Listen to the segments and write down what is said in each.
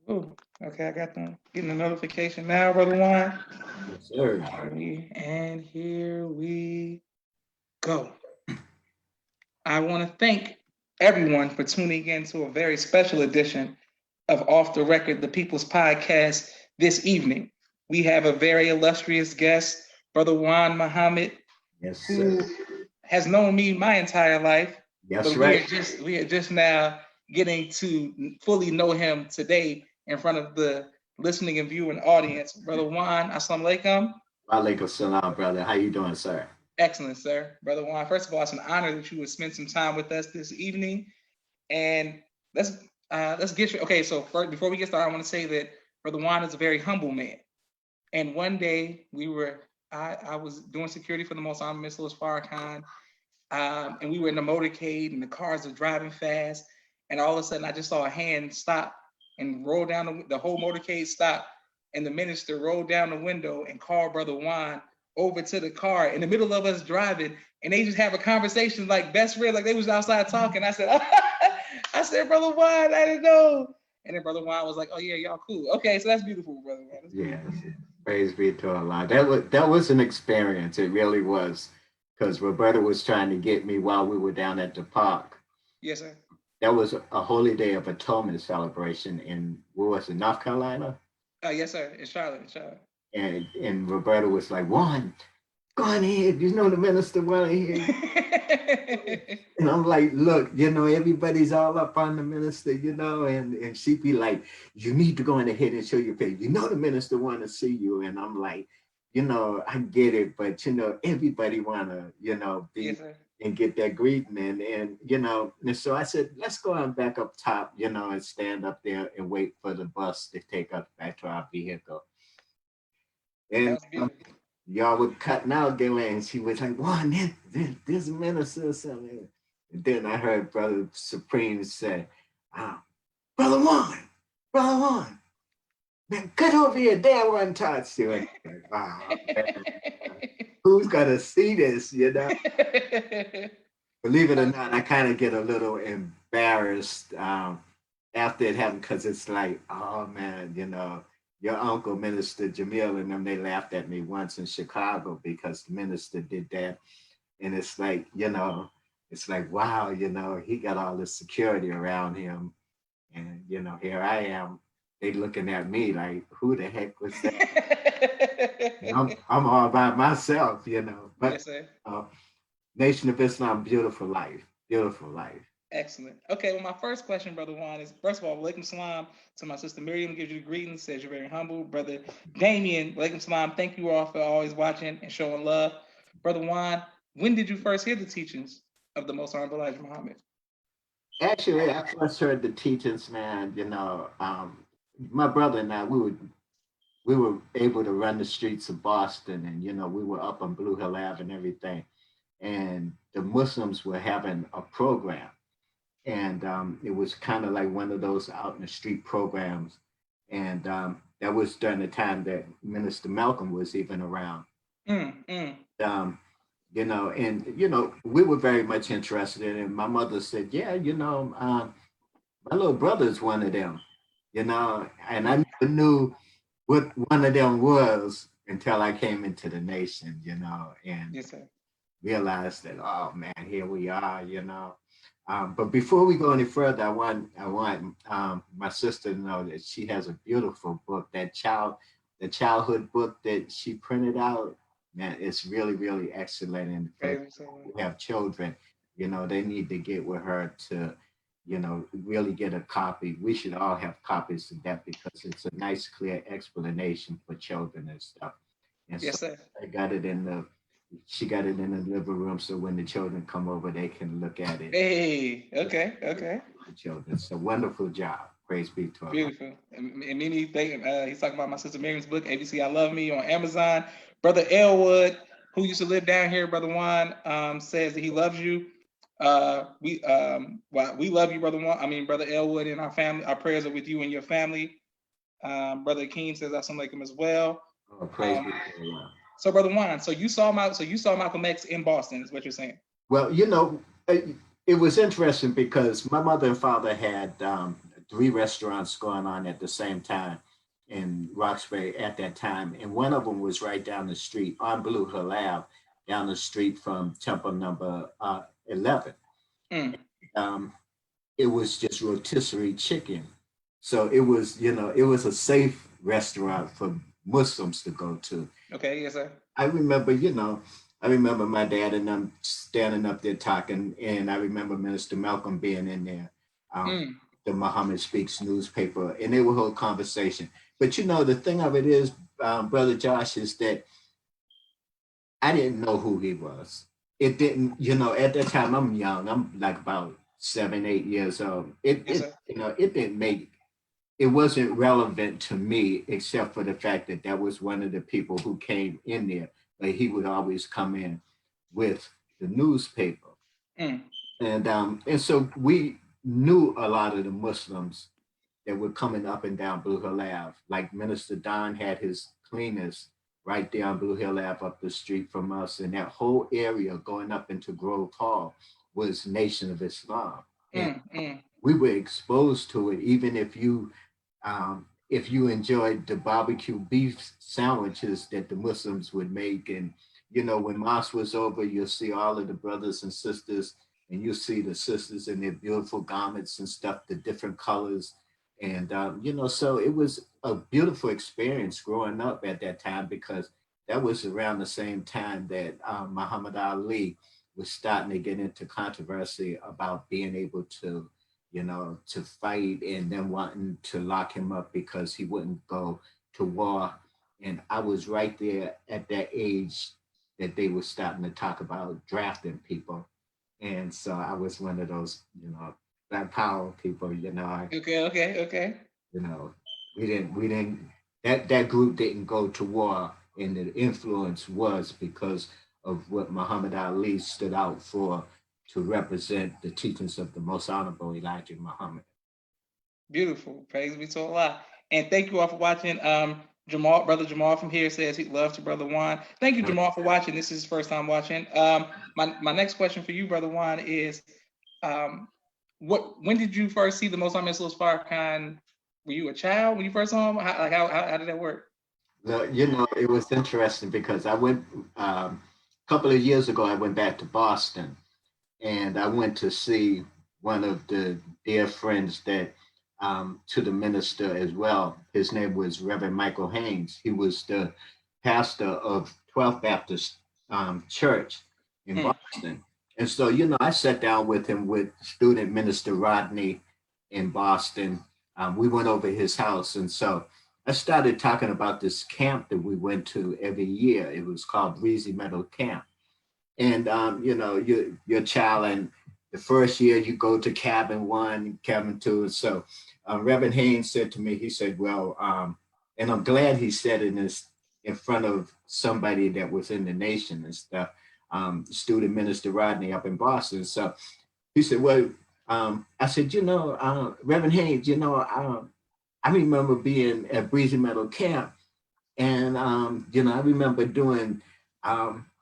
Oh, okay, I got them. Getting a notification now, Brother Juan. Yes, sir. And here we go. I want to thank everyone for tuning in to a very special edition of Off the Record, the People's Podcast this evening. We have a very illustrious guest, Brother Juan Muhammad, Yes, sir. who has known me my entire life, That's but we right. are just now getting to fully know him today in front of the listening and viewing audience. Brother Juan, assalamu alaikum. Walaikum salam, brother. How you doing, sir? Excellent, sir. Brother Juan, first of all, it's an honor that you would spend some time with us this evening. And let's get you. Okay, so first, before we get started, I want to say that Brother Juan is a very humble man. And one day I was doing security for the Most Honorable Mr. Farrakhan, and we were in the motorcade, and the cars are driving fast, and all of a sudden I just saw a hand stop and roll down the whole motorcade stop, and the minister rolled down the window and called Brother Juan over to the car in the middle of us driving, and they just have a conversation like best friends, like they was outside talking. I said, I said, Brother Juan, I didn't know. And then Brother Juan was like, oh yeah, y'all cool. Okay, so that's beautiful, Brother Juan. That's Yes. beautiful. Praise be to Allah. That was an experience. It really was. Because Roberta was trying to get me while we were down at the park. Yes, sir. That was a holy day of atonement celebration in, where was it, North Carolina? Yes, sir. In Charlotte, in Charlotte. And Roberta was like, Juan, go on ahead. You know the minister want to hear you. And I'm like, look, everybody's all up on the minister, and she'd be like, you need to go in ahead and show your face. The minister want to see you. And I'm like, I get it, but everybody want to, be Yes, sir. and get that greeting. And so I said, let's go on back up top, and stand up there and wait for the bus to take us back to our vehicle. That And was beautiful. y'all were cutting out there, and she was like, "One, this minister or something." And then I heard Brother Supreme say, "Ah, Brother Juan, Brother Juan, man, cut over here, damn one touch to it." Like, wow, man, who's gonna see this? Believe it or not, I kind of get a little embarrassed after it happened because it's like, oh man, your uncle, Minister Jamil, and them, they laughed at me once in Chicago because the minister did that. And it's like, it's like, wow, he got all this security around him. And, here I am. They looking at me like, who the heck was that? And I'm all by myself, But Yes, sir. uh, Nation of Islam, beautiful life, beautiful life. Excellent. Okay, well, my first question, Brother Juan, is first of all, Walaikum Salam to my sister Miriam, gives you greetings, says you're very humble. Brother Damien, Walaikum Salam, thank you all for always watching and showing love. Brother Juan, when did you first hear the teachings of the Most Honorable Elijah Muhammad? Actually, I first heard the teachings, man. My brother and I, we were able to run the streets of Boston, and we were up on Blue Hill Ave and everything, and the Muslims were having a program, and it was kind of like one of those out in the street programs, and that was during the time that Minister Malcolm was even around. Mm, mm. Um, we were very much interested in it. And my mother said, "Yeah, my little brother's one of them," and I never knew what one of them was until I came into the nation, and Yes, sir. realized that, oh man, here we are. But before we go any further, I want my sister to know that she has a beautiful book. The childhood book that she printed out, man, it's really, really excellent. And for Praise the Lord. who have children, they need to get with her to, really get a copy. We should all have copies of that because it's a nice, clear explanation for children and stuff. And so Yes, sir. I got it in the she got it in the living room so when the children come over, they can look at it. Hey, okay, okay. The children. It's a wonderful job. Praise be to Allah. Beautiful. And many things, he's talking about my sister Miriam's book, ABC I Love Me on Amazon. Brother Elwood, who used to live down here, Brother Juan, says that he loves you. We love you, Brother Juan. I mean, Brother Elwood and our family, our prayers are with you and your family. Brother Keem says assalamu alaikum as well. Oh, praise be to Allah. So, Brother Juan, so you saw Malcolm X in Boston, is what you're saying. Well, it was interesting because my mother and father had three restaurants going on at the same time in Roxbury at that time. And one of them was right down the street on Blue Hill Ave, down the street from Temple number 11. Mm. Um, it was just rotisserie chicken. So it was, it was a safe restaurant for Muslims to go to. Okay, yes, sir. I remember, I remember my dad and them standing up there talking, and I remember Minister Malcolm being in there, um, Mm. the Muhammad Speaks newspaper, and they were whole conversation. But the thing of it is, Brother Josh, is that I didn't know who he was. It didn't, at that time, I'm young. I'm like about 7, 8 years old. Yes, sir. It didn't make, it wasn't relevant to me except for the fact that that was one of the people who came in there. Like he would always come in with the newspaper. Mm. And so we knew a lot of the Muslims that were coming up and down Blue Hill Ave. Like Minister Don had his cleaners right down Blue Hill Ave up the street from us. And that whole area going up into Grove Hall was Nation of Islam. And Mm. Mm. we were exposed to it, even if you enjoyed the barbecue beef sandwiches that the Muslims would make. And, when Mosque was over, you'll see all of the brothers and sisters, and you'll see the sisters in their beautiful garments and stuff, the different colors. And, so it was a beautiful experience growing up at that time, because that was around the same time that Muhammad Ali was starting to get into controversy about being able to fight, and then wanting to lock him up because he wouldn't go to war. And I was right there at that age that they were starting to talk about drafting people. And so I was one of those, black power people, Okay, okay, okay. you know, we didn't that group didn't go to war, and the influence was because of what Muhammad Ali stood out for, to represent the teachings of the most honorable Elijah Muhammad. Beautiful. Praise be to Allah. And thank you all for watching. Jamal, brother Jamal from here says he loves to brother Juan. Thank you, Jamal, for watching. This is his first time watching. My next question for you, brother Juan, is um, when did you first see the Most High Farrakhan? Were you a child when you first saw him? How did that work? It was interesting because I went a couple of years ago. I went back to Boston, and I went to see one of the dear friends that to the minister as well. His name was Reverend Michael Haynes. He was the pastor of 12th Baptist Church in Mm. Boston. And so, I sat down with him with student minister Rodney in Boston. We went over his house. And so I started talking about this camp that we went to every year. It was called Breezy Meadow Camp. And you're a child, and the first year you go to cabin 1, cabin 2. And so Reverend Haynes said to me, he said, well, and I'm glad he said it in front of somebody that was in the nation and stuff, student minister Rodney up in Boston. So he said, well, I said, Reverend Haynes, I remember being at Breezy Meadow Camp, and I remember doing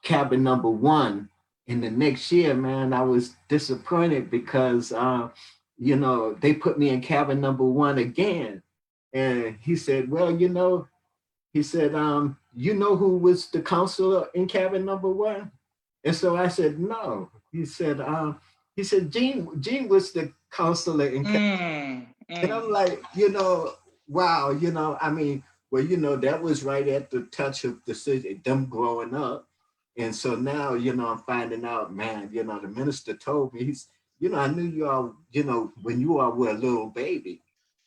cabin number 1. And the next year, man, I was disappointed because they put me in cabin number 1 again. And he said, well, he said, who was the counselor in cabin number 1? And so I said, no. He said, Gene was the counselor in cabin. And I'm like, wow, I mean, well, that was right at the touch of them growing up. And so now, I'm finding out, man, the minister told me, I knew you all, when you all were a little baby.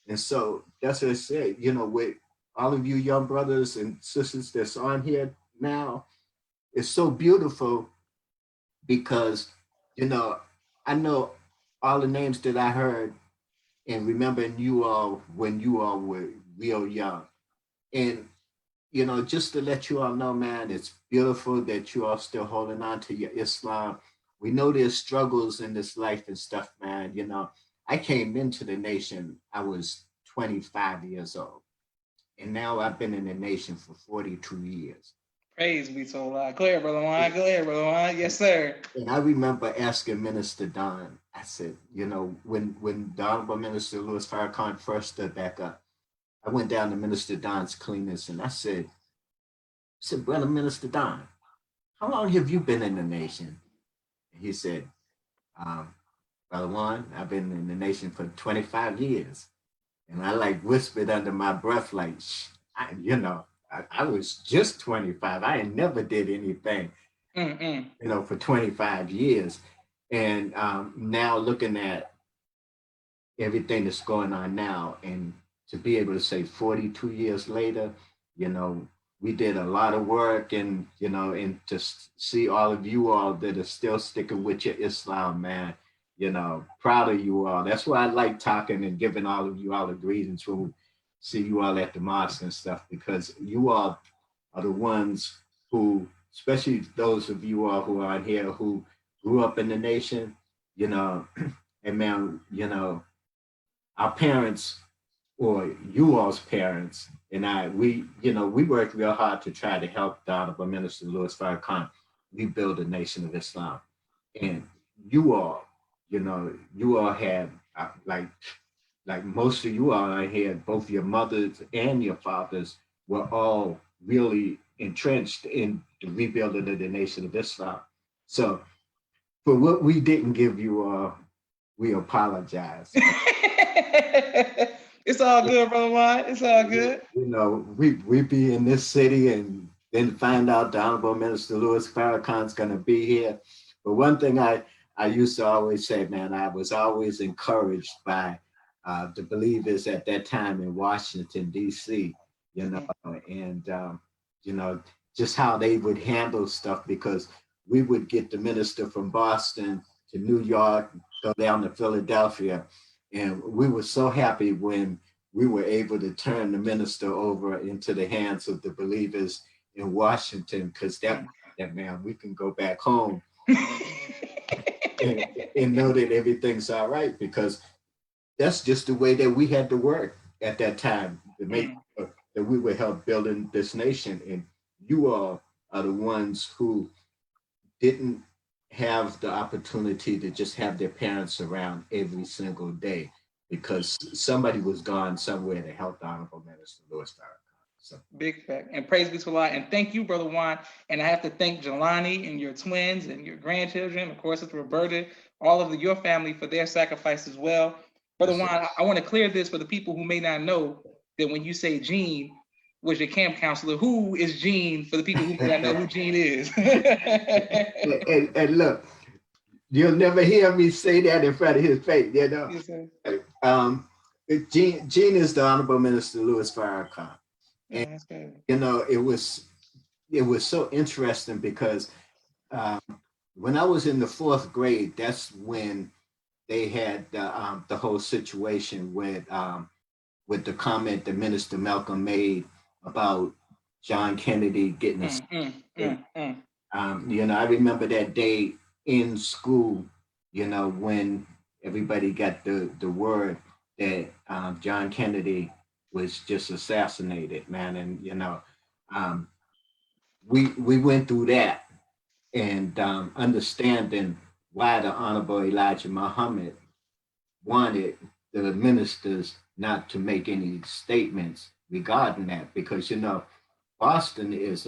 And so that's what I said, with all of you young brothers and sisters that's on here now, it's so beautiful because, I know all the names that I heard, and remembering you all when you all were real young. And, just to let you all know, man, it's beautiful that you all still holding on to your Islam. We know there's struggles in this life and stuff, man. I came into the nation, I was 25 years old. And now I've been in the nation for 42 years. Praise be to Allah. Go ahead, brother Juan. Go ahead, brother Juan. Yes, sir. And I remember asking Minister Don, I said, when the Honorable Minister Louis Farrakhan first stood back up, I went down to Minister Don's cleaners and I said, Brother Minister Don, how long have you been in the nation? He said, um, Brother Juan, I've been in the nation for 25 years. And I like whispered under my breath, like, Shh, I was just 25. I ain't never did anything, Mm-mm. for 25 years. And now looking at everything that's going on now, and to be able to say 42 years later, you know, we did a lot of work, and to see all of you all that are still sticking with your Islam, man, proud of you all. That's why I like talking and giving all of you all the greetings when we see you all at the mosque and stuff, because you all are the ones who, especially those of you all who are on here who grew up in the nation, you know, and man, our parents or you all's parents and we worked real hard to try to help the Honorable Minister Louis Farrakhan rebuild the Nation of Islam. And you all, you all had like most of you all had both your mothers and your fathers were all really entrenched in the rebuilding of the Nation of Islam. So for what we didn't give you all, we apologize. It's all good, brother Juan. It's all good. We be in this city and then find out the Honorable Minister Louis Farrakhan's going to be here. But one thing I used to always say, man, I was always encouraged by the believers at that time in Washington, D.C., and, you know, just how they would handle stuff, because we would get the minister from Boston to New York, go down to Philadelphia. And we were so happy when we were able to turn the minister over into the hands of the believers in Washington, because that man, we can go back home and, and know that everything's all right, because that's just the way that we had to work at that time to make sure that we would help building this nation. And you all are the ones who didn't have the opportunity to just have their parents around every single day, because somebody was gone somewhere to help the Honorable Minister Louis Farrakhan. So Big fact. And praise be to Allah. And thank you, Brother Juan. And I have to thank Jelani and your twins and your grandchildren, of course, with Roberta, all of your family for their sacrifice as well. Brother yes, Juan, I want to clear this for the people who may not know that when you say Gene was your camp counselor, who is Gene for the people who may not know who Gene is? and look, you'll never hear me say that in front of his face, Yes, sir. Um, Gene is the Honorable Minister Louis Farrakhan. Oh, And that's good. it was so interesting because um, when I was in the fourth grade, that's when they had the whole situation with the comment that Minister Malcolm made about John Kennedy getting assassinated. I remember that day in school, when everybody got the word that John Kennedy was just assassinated, man. And, um, we went through that, and understanding why the Honorable Elijah Muhammad wanted the ministers not to make any statements regarding that, because Boston is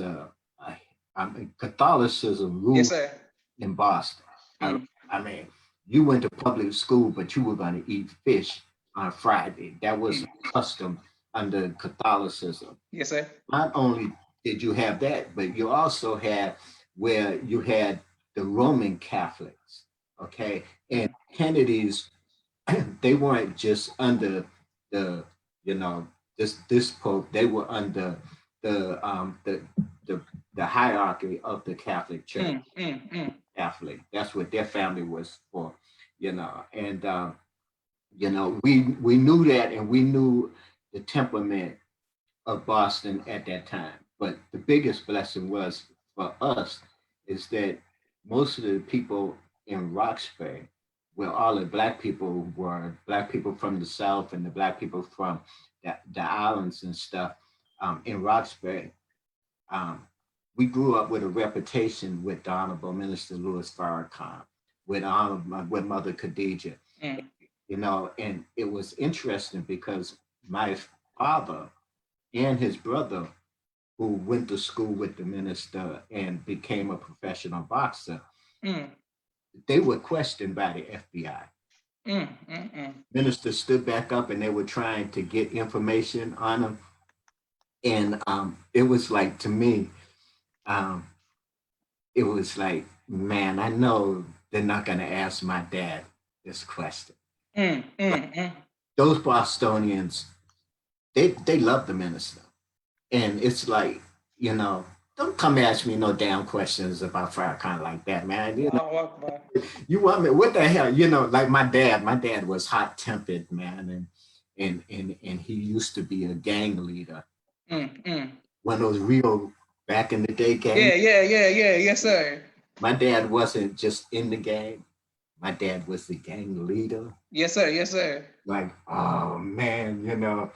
I mean, Catholicism Yes, ruled sir. in Boston. I, Mm. I mean, you went to public school, but you were going to eat fish on Friday. That was Mm. a custom under Catholicism. Yes, sir. Not only did you have that, but you also had where you had the Roman Catholics, okay? And Mm. Kennedy's, they weren't just under the, this Pope, they were under the the the hierarchy of the Catholic Church. Catholic. That's what their family was for, And we knew that, and we knew the temperament of Boston at that time. But the biggest blessing was for us is that most of the people in Roxbury, where all the black people were, black people from the South and the black people from the islands and stuff, in Roxbury, um, we grew up with a reputation with the Honorable Minister Louis Farrakhan, with all of my with Mother Khadija, Mm, you know, and it was interesting because my father and his brother, who went to school with the minister and became a professional boxer, mm, they were questioned by the FBI. mm, mm, mm. Minister stood back up and they were trying to get information on him. And it was like, to me, um, it was like, man, I know they're not going to ask my dad this question. Mm, But mm, mm. those Bostonians, they love the minister. And it's like, you know, don't come ask me no damn questions about Farrakhan like that, man. You Allahu Akbar. know, you want me, what the hell? You know, like my dad was hot tempered, man. And he used to be a gang leader. Mm, mm. One of those real back in the day gang. Yeah, yeah, yeah, yeah. Yes, sir. My dad wasn't just in the gang. My dad was the gang leader. Yes, sir. Yes, sir. Like, oh man, you know,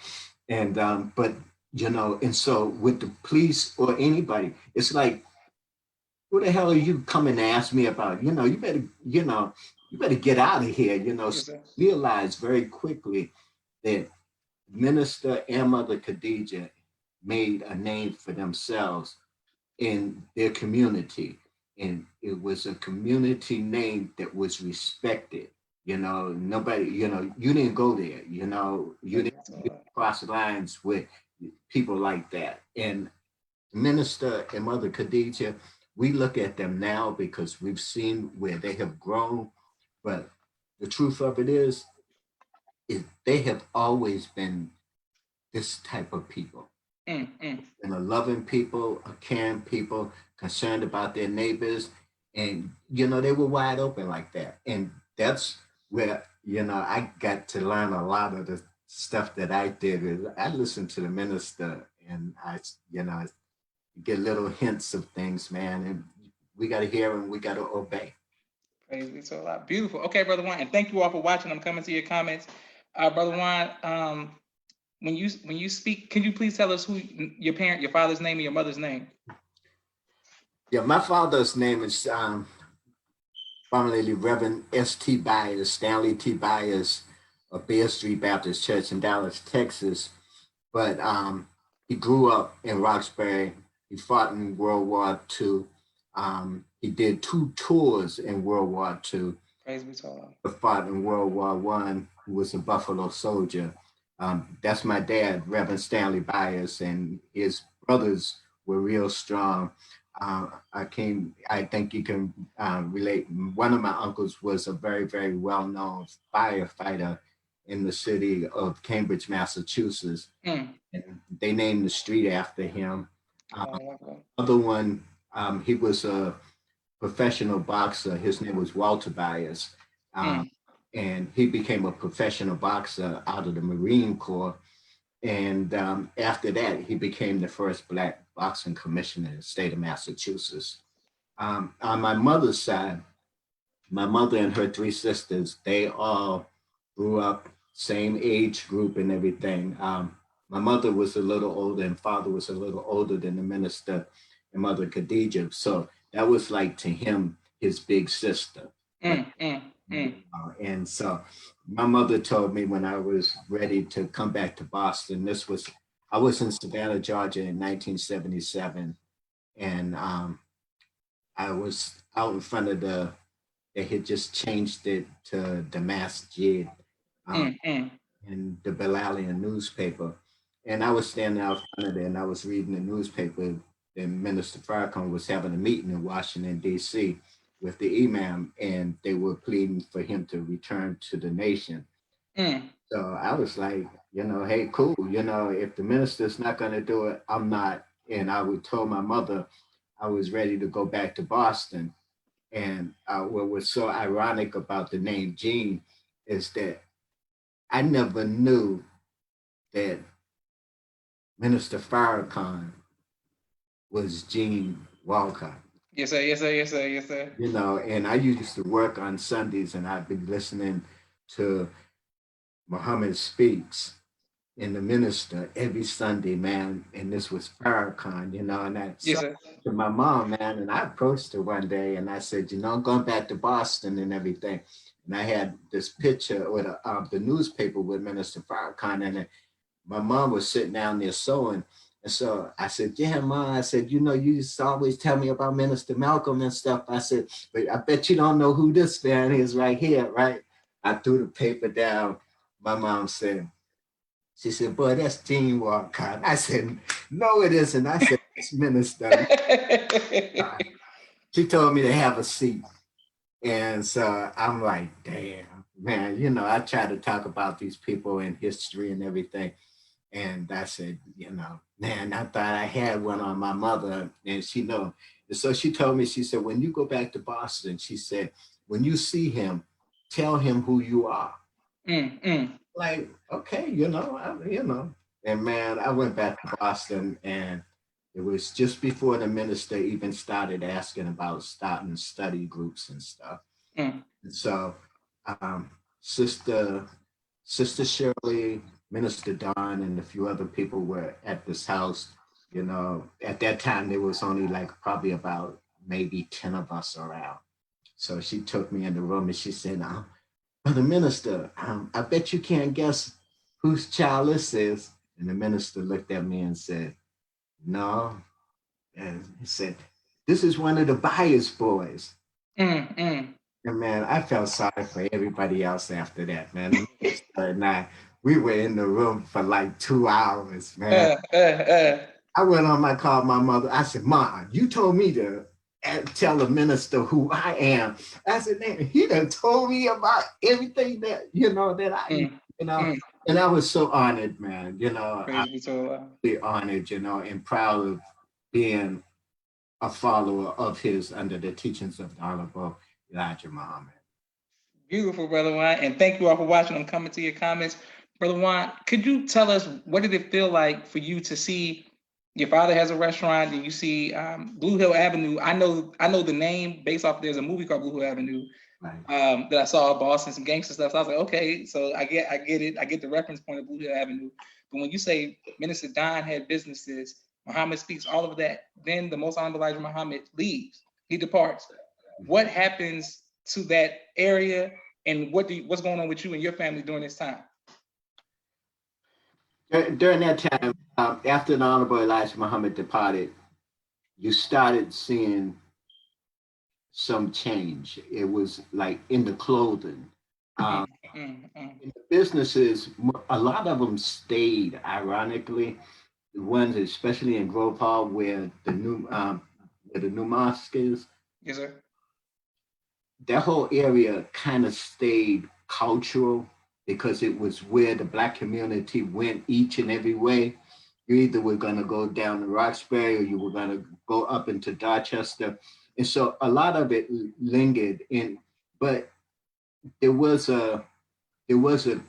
and but you know, and so with the police or anybody, it's like, who the hell are you coming to ask me about? You know, you better get out of here. You know, Yes, so sir. realize very quickly that Minister and Mother Khadija made a name for themselves in their community. And it was a community name that was respected. You know, nobody, you know, you didn't go there, you know, you didn't cross lines with people like that. And Minister and Mother Khadija, we look at them now because we've seen where they have grown. But the truth of it is they have always been this type of people, Mm, mm. and a loving people, a caring people, concerned about their neighbors. And, you know, they were wide open like that. And that's where, you know, I got to learn a lot of the stuff that I did. Is I listened to the minister and I, you know, get little hints of things, man. And we got to hear and we got to obey. Praise be to Allah. Beautiful. Okay, Brother Juan, and thank you all for watching. I'm coming to your comments. Brother Juan, when you speak, can you please tell us who your father's name and your mother's name? Yeah, my father's name is formerly Reverend S.T. Byers, Stanley T. Byers of Bear Street Baptist Church in Dallas, Texas. But he grew up in Roxbury. He fought in World War II. He did 2 tours in World War II. Praise be to Allah. He fought in World War One. Who was a Buffalo soldier. That's my dad, Reverend Stanley Byers, and his brothers were real strong. I think you can relate. One of my uncles was a very, very well-known firefighter in the city of Cambridge, Massachusetts. Mm. And they named the street after him. Allahu Akbar. Other one, he was a professional boxer. His name was Walter Byers. Um, Mm. and he became a professional boxer out of the Marine Corps. And after that, he became the first Black boxing commissioner in the state of Massachusetts. On my mother's side, my mother and her 3 sisters, they all grew up, same age group and everything. My mother was a little older and father was a little older than the minister and Mother Khadija. So that was like to him, his big sister. Mm, mm, mm. And so my mother told me when I was ready to come back to Boston, I was in Savannah, Georgia in 1977. And I was out in front of they had just changed it to the Masjid Mm, mm. in the Belalian newspaper. And I was standing out front of it and I was reading the newspaper. And Minister Farrakhan was having a meeting in Washington, D.C. with the imam, and they were pleading for him to return to the nation. Mm. So I was like, you know, hey, cool. You know, if the minister's not going to do it, I'm not. And I would tell my mother I was ready to go back to Boston. And what was so ironic about the name Gene is that I never knew that Minister Farrakhan was Gene Walcott. Yes, sir. Yes, sir. Yes, sir. Yes, sir. You know, and I used to work on Sundays and I'd be listening to Muhammad Speaks. in the minister every Sunday, man. And this was Farrakhan, and I Yes, saw sir. to my mom, man, and I approached her one day and I said, I'm going back to Boston and everything. And I had this picture with the newspaper with Minister Farrakhan in it. My mom was sitting down there sewing. And so I said, yeah, Mom, I said, you used to always tell me about Minister Malcolm and stuff. I said, but I bet you don't know who this man is right here, right? I threw the paper down. My mom said, she said, boy, that's Gene Walcott. I said, no, it isn't. I said, it's Minister. She told me to have a seat. And so I'm like, damn, man, I try to talk about these people and history and everything. And I said, man, I thought I had one on my mother, and she know. And so she told me, she said, when you go back to Boston, she said, when you see him, tell him who you are. Mm. Like, okay, And man, I went back to Boston, and it was just before the minister even started asking about starting study groups and stuff. Mm. And so, um, sister Sister Shirley, Minister Don, and a few other people were at this house. At that time, there was only like probably about maybe 10 of us around. So she took me in the room and she said, Brother Minister, I bet you can't guess whose child this is. And the minister looked at me and said, no. And he said, this is one of the Byers boys. Mm. And man, I felt sorry for everybody else after that, man. The minister and we were in the room for like 2 hours, man. I went on my call my mother. I said, Mom, you told me to tell the minister who I am. I said, man, he done told me about everything that I know, Mm. you know. Mm. And I was so honored, man. Praise I be to Allah. really honored, and proud of being a follower of his under the teachings of the Honorable Elijah Muhammad. Beautiful, Brother Juan. And thank you all for watching and coming to your comments. Brother Juan, could you tell us what did it feel like for you to see your father has a restaurant and you see Blue Hill Avenue? I know the name based off there's a movie called Blue Hill Avenue Right. that I saw of Boston, some gangster stuff. So I was like, okay, so I get it. I get the reference point of Blue Hill Avenue. But when you say Minister Don had businesses, Muhammad speaks all of that, then the most honorable Elijah Muhammad leaves. He departs. What happens to that area, and what's going on with you and your family during this time? During that time, after the Honorable Elijah Muhammad departed, you started seeing some change. It was like in the clothing. In the businesses, a lot of them stayed, ironically. The ones, especially in Grove Hall, where the new mosque is, Yes, sir. that whole area kind of stayed cultural because it was where the Black community went each and every way. You either were going to go down to Roxbury or you were going to go up into Dorchester. And so a lot of it lingered in, but there was a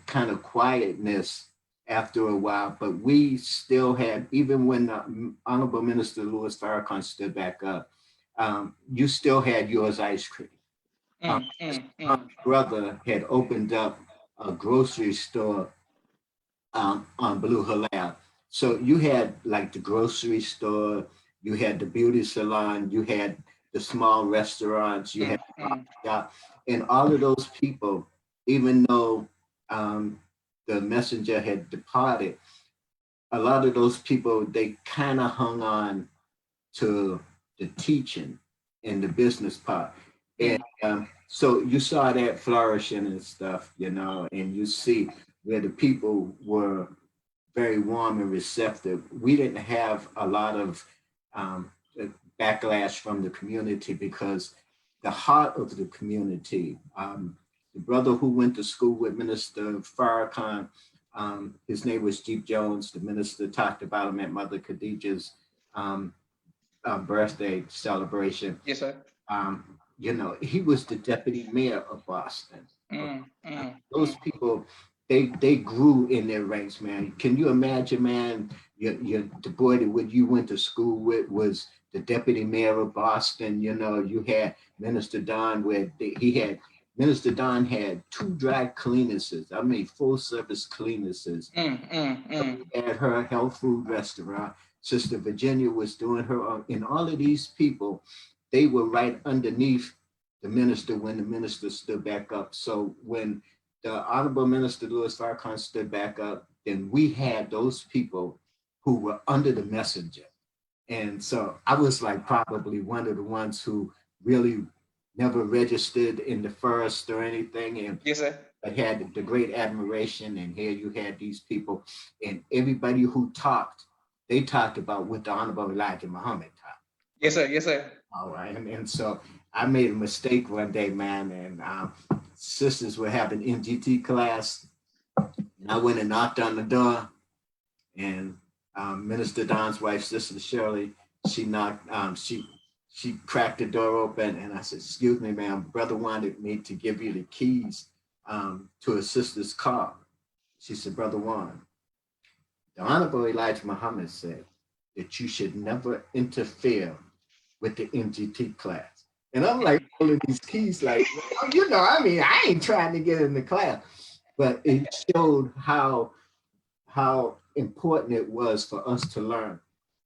kind of quietness after a while, but we still had, even when Honorable Minister Louis Farrakhan stood back up, you still had yours ice cream. My brother had opened up a grocery store on Blue Hill. So you had like the grocery store, you had the beauty salon, you had the small restaurants, you had and all of those people, even though the messenger had departed, a lot of those people they kind of hung on to the teaching and the business part. And so you saw that flourishing and stuff, and you see where the people were very warm and receptive. We didn't have a lot of um, backlash from the community because the heart of the community, the brother who went to school with Minister Farrakhan, his name was Jeep Jones. The minister talked about him at Mother Khadijah's um, birthday celebration. Yes, sir. He was the deputy mayor of Boston. Those people, they grew in their ranks, man. Can you imagine, man? The boy that you went to school with was the deputy mayor of Boston. You had Minister Don, where he had Minister Don had 2 dry cleanesses. I mean, full service cleanesses. At her health food restaurant. Sister Virginia was doing her own. And all of these people, they were right underneath the minister when the minister stood back up. So when the Honorable Minister Louis Farrakhan stood back up, then we had those people who were under the messenger. And so I was like probably one of the ones who really never registered in the first or anything. And Yes, sir. I had the great admiration. And here you had these people, and everybody who talked, they talked about what the Honorable Elijah Muhammad taught. Yes, sir. Yes, sir. All right. And so I made a mistake one day, man. And sisters were having MGT class. And I went and knocked on the door. And Minister Don's wife, Sister Shirley, she knocked, she cracked the door open, and I said, "Excuse me, ma'am, brother wanted me to give you the keys to a sister's car." She said, "Brother Juan, the Honorable Elijah Muhammad said that you should never interfere with the MGT class." And I'm like, holding these keys, like, I mean, I ain't trying to get in the class, but it showed how important it was for us to learn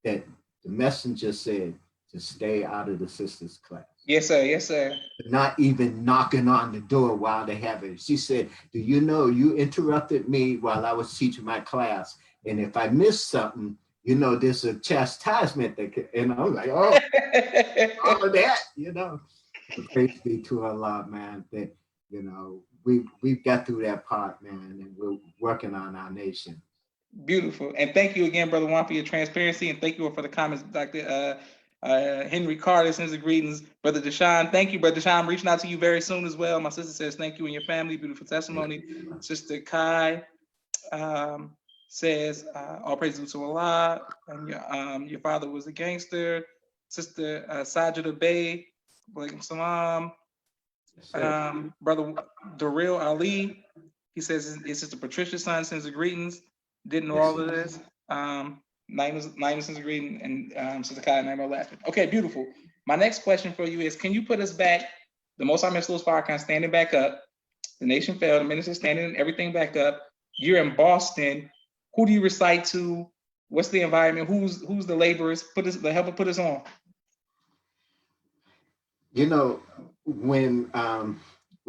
that the messenger said to stay out of the sisters' class. Yes, sir. Yes, sir. Not even knocking on the door while they have it. She said, "Do you know you interrupted me while I was teaching my class? And if I missed something, there's a chastisement that could," and I'm like, "Oh, all of that, Praise be to Allah, man, that, we've got through that part, man, and we're working on our nation." Beautiful. And thank you again, Brother Juan, for your transparency. And thank you for the comments, Dr. Henry Carter sends the greetings. Brother Deshaun, thank you, Brother Deshaun. I'm reaching out to you very soon as well. My sister says thank you and your family. Beautiful testimony. Sister Kai says, all praises to Allah. And your father was a gangster. Sister Sajida Bay, Walaikum Salam. Brother Darrell Ali, he says it's Sister Patricia's son, sends the greetings. Didn't know all of this. Naima sends a greeting, and Sister Kai and Naima are laughing. Okay, beautiful. My next question for you is, can you put us back, the Most High Minister Louis Farrakhan standing back up, the nation fell, the minister standing and everything back up. You're in Boston. Who do you recite to? What's the environment? Who's the laborers? Help us put us on. When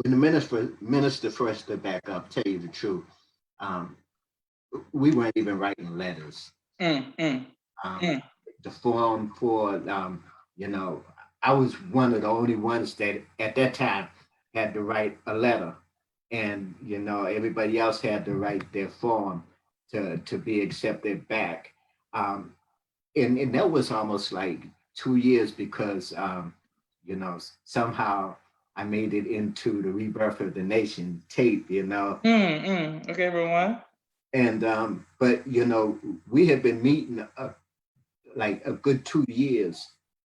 the minister first stood back up, tell you the truth, we weren't even writing letters. The form for, I was one of the only ones that at that time had to write a letter, and everybody else had to write their form to be accepted back. And that was almost like 2 years because somehow I made it into the Rebirth of the Nation tape. Okay, everyone. And but we had been meeting like a good 2 years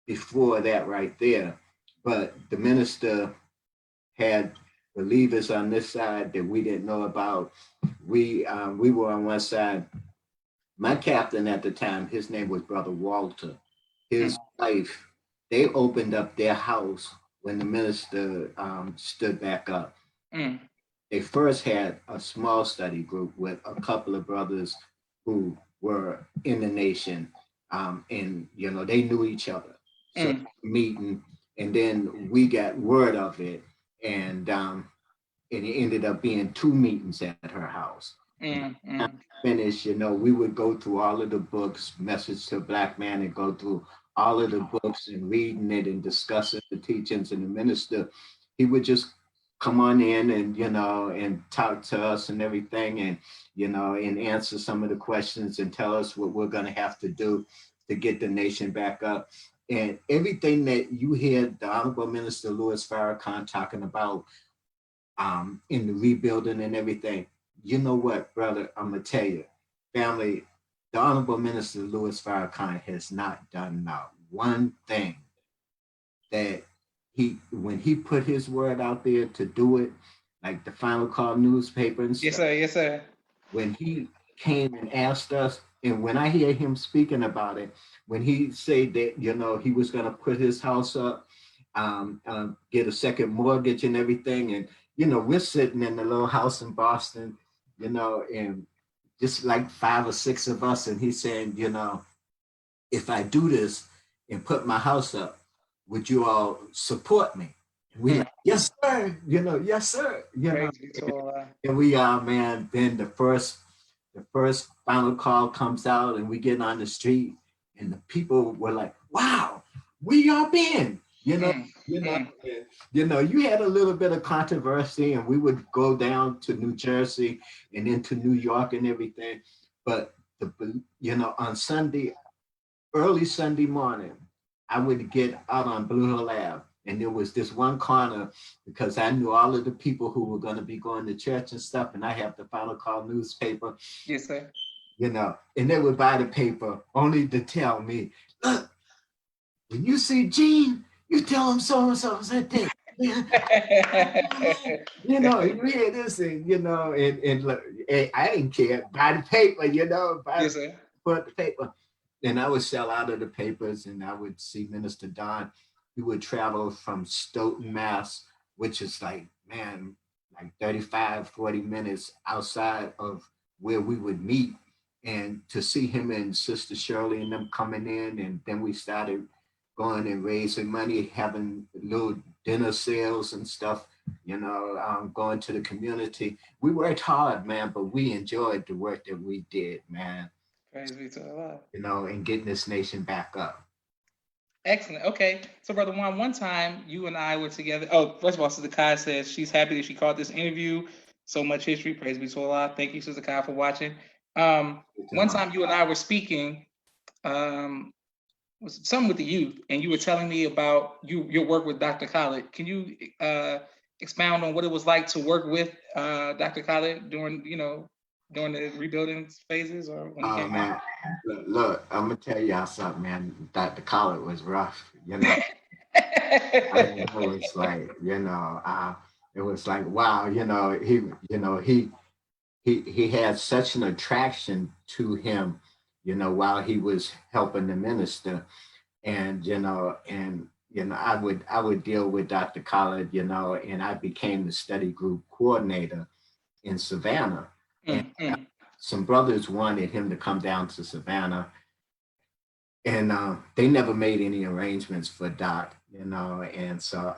before that right there. But the minister had believers on this side that we didn't know about. We were on one side. My captain at the time, his name was Brother Walter. His wife, they opened up their house when the minister stood back up. They first had a small study group with a couple of brothers who were in the nation, and they knew each other. So meeting, and then we got word of it, and it ended up being 2 meetings at her house. Finished, we would go through all of the books, Message to a Black Man, and go through all of the books and reading it and discussing the teachings. And the minister, he would just come on in and and talk to us and everything, and and answer some of the questions and tell us what we're going to have to do to get the nation back up. And everything that you hear the Honorable Minister Louis Farrakhan talking about in the rebuilding and everything, you know what, brother, I'm gonna tell you, family, the Honorable Minister Louis Farrakhan has not done not one thing that when he put his word out there to do it, like the Final Call newspaper and stuff. Yes, sir. When he came and asked us, and when I hear him speaking about it, when he said that, he was gonna put his house up, get a second mortgage and everything. And, we're sitting in the little house in Boston, and just like 5 or 6 of us. And he's saying, if I do this and put my house up, would you all support me? And we like, yes, sir. Yes, sir. And we are, man. Then the first final call comes out, and we get on the street, and the people were like, "Wow, we are in." You had a little bit of controversy, and we would go down to New Jersey and into New York and everything. But on Sunday, early Sunday morning, I would get out on Blue Hill Ave, and there was this one corner because I knew all of the people who were going to be going to church and stuff, and I have the Final Call newspaper. Yes, sir. And they would buy the paper only to tell me, look, when you see Gene, you tell him so and so said this. You hear this, and look, I didn't care. Buy the paper, put the paper. And I would sell out of the papers, and I would see Minister Don. He would travel from Stoughton, Mass, which is like 35, 40 minutes outside of where we would meet. And to see him and Sister Shirley and them coming in, and then we started going and raising money, having little dinner sales and stuff, going to the community. We worked hard, man, but we enjoyed the work that we did, man. Praise be to Allah. And getting this nation back up. Excellent. Okay. So, Brother Juan, one time you and I were together. Oh, first of all, Sister Kai says she's happy that she caught this interview. So much history. Praise be to Allah. Thank you, Sister Kai, for watching. One time you and I were speaking, was something with the youth, and you were telling me about your work with Dr. Khalid. Can you expound on what it was like to work with Dr. Khalid during the rebuilding phases, or when he came man, look, I'm gonna tell y'all something, man. Dr. Khalid was rough, it was like, it was like, wow, he had such an attraction to him, while he was helping the minister, and I would deal with Dr. Khalid, and I became the study group coordinator in Savannah. And some brothers wanted him to come down to Savannah, and they never made any arrangements for Doc, and so,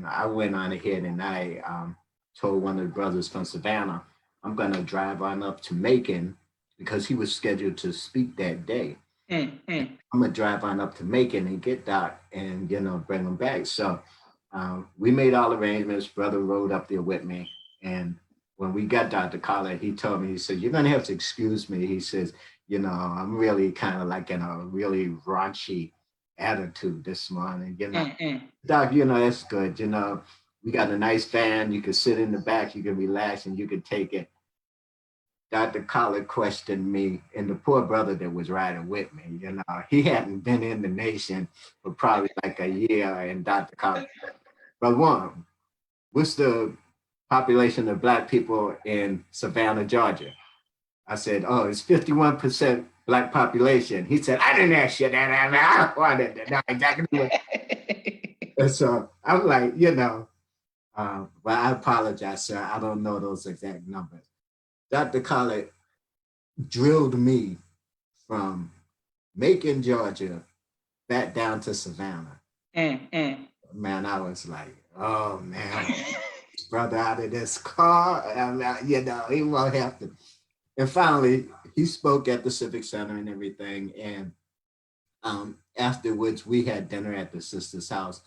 I went on ahead and I told one of the brothers from Savannah, I'm going to drive on up to Macon because he was scheduled to speak that day. I'm going to drive on up to Macon and get Doc and, bring him back. So we made all arrangements. Brother rode up there with me, and when we got Dr. Khalid, he told me, he said, you're going to have to excuse me. He says, I'm really kind of like in a really raunchy attitude this morning. Doc, that's good. We got a nice van. You can sit in the back, you can relax, and you can take it. Dr. Khalid questioned me and the poor brother that was riding with me. He hadn't been in the nation for probably like a year. And Dr. Khalid, Brother Juan, what's the population of Black people in Savannah, Georgia? I said, oh, it's 51% Black population. He said, I didn't ask you that. I wanted to know exactly what. And so I'm like, well, I apologize, sir. I don't know those exact numbers. Dr. Khalid drilled me from Macon, Georgia, back down to Savannah. Man, I was like, oh, man, brother out of this car, he won't have to. And finally, he spoke at the Civic Center and everything. And afterwards, we had dinner at the sister's house.